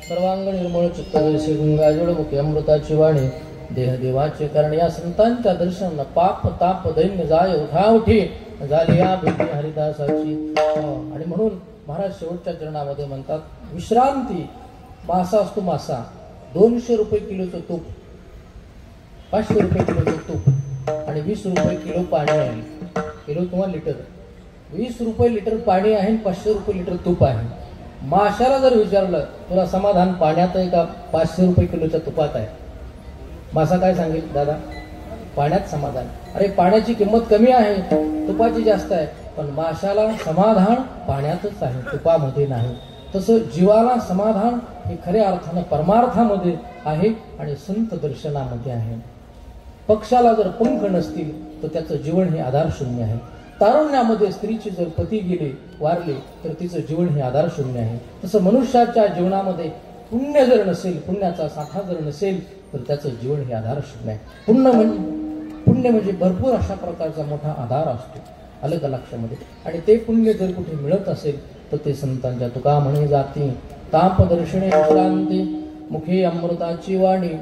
S2: सर्वांग निर्मळ चित्त जैसे गंगाजळ मुखे अमृताची वाणी देह देवाचे कारण या संतांच्या दर्शनानं पाप ताप दैन्य जाय उठाउठी झाली या भेटी हरिदासाची. आणि म्हणून महाराज शेवटच्या चरणामध्ये म्हणतात विश्रांती मासा असतो मासा 200 रुपये किलोचं तूप 500 रुपये किलोचं तूप आणि 20 रुपये किलो पाणी आहे. किलो किंवा लिटर 20 रुपये लिटर पाणी आहे आणि 500 रुपये लिटर तूप आहे. माशाला जर विचारलं तुला समाधान पाण्यात आहे का 500 रुपये किलोच्या तुपात आहे, मासा काय सांगेल दादा पाण्यात समाधान. अरे पाण्याची किंमत कमी आहे तुपाची जास्त आहे, पण माशाला समाधान पाण्यातच आहे तुपामध्ये नाही. तसं जीवाला समाधान हे खऱ्या अर्थानं परमार्थामध्ये आहे आणि संत दर्शनामध्ये आहे. पक्षाला जर पंख नसतील तर त्याचं जीवन हे आधार शून्य आहे. तारुण्यामध्ये स्त्रीचे जर पती गेले वारले तर तिचं जीवन हे आधार शून्य आहे. तसं मनुष्याच्या जीवनामध्ये पुण्य जर नसेल पुण्याचा साठा जर नसेल तर त्याचं जीवन हे आधार शून्य आहे. पुण्य म्हणजे भरपूर अशा प्रकारचा मोठा आधार असतो आलं का लक्षामध्ये. आणि ते पुण्य जर कुठे मिळत असेल तर ते संतांच्या तुका म्हणे जाती ताप दर्शने विश्रांती मुखे अमृताची वाणी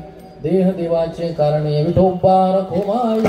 S2: देह देवाचे कारणे विठोबा रखो भगवान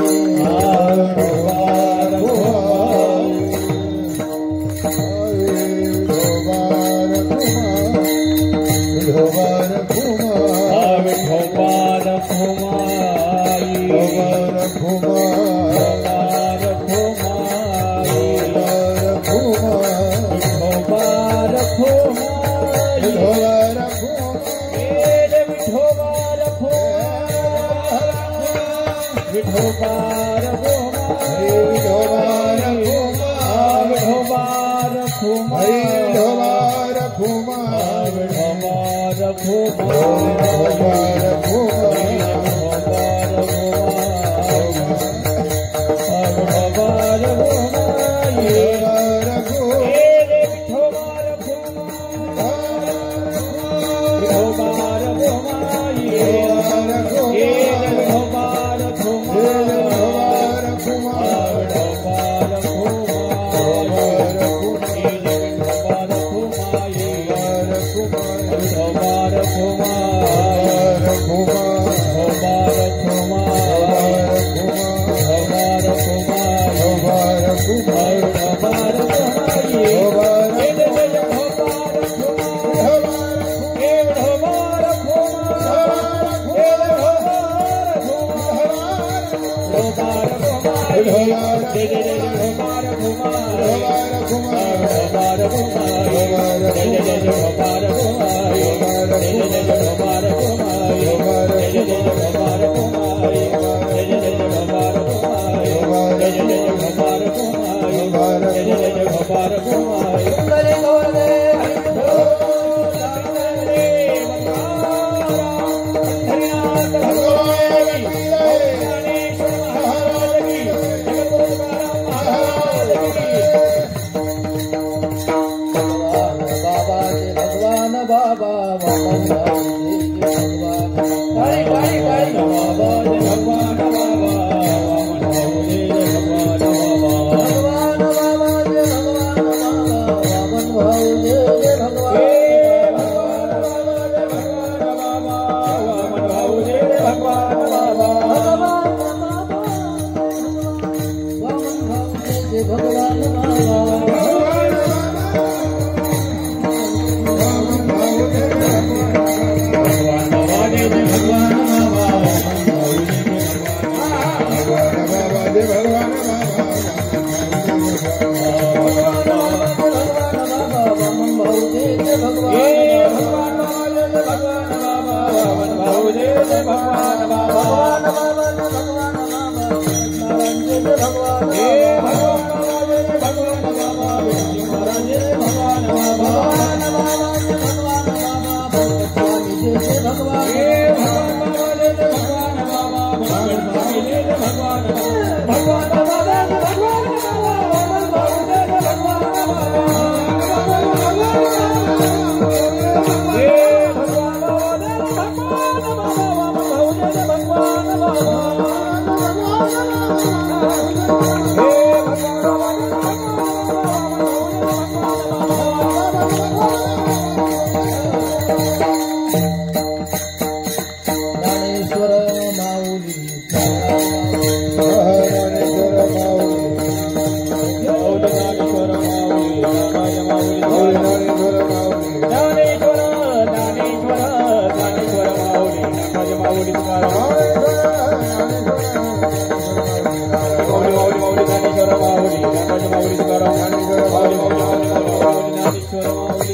S3: माऊली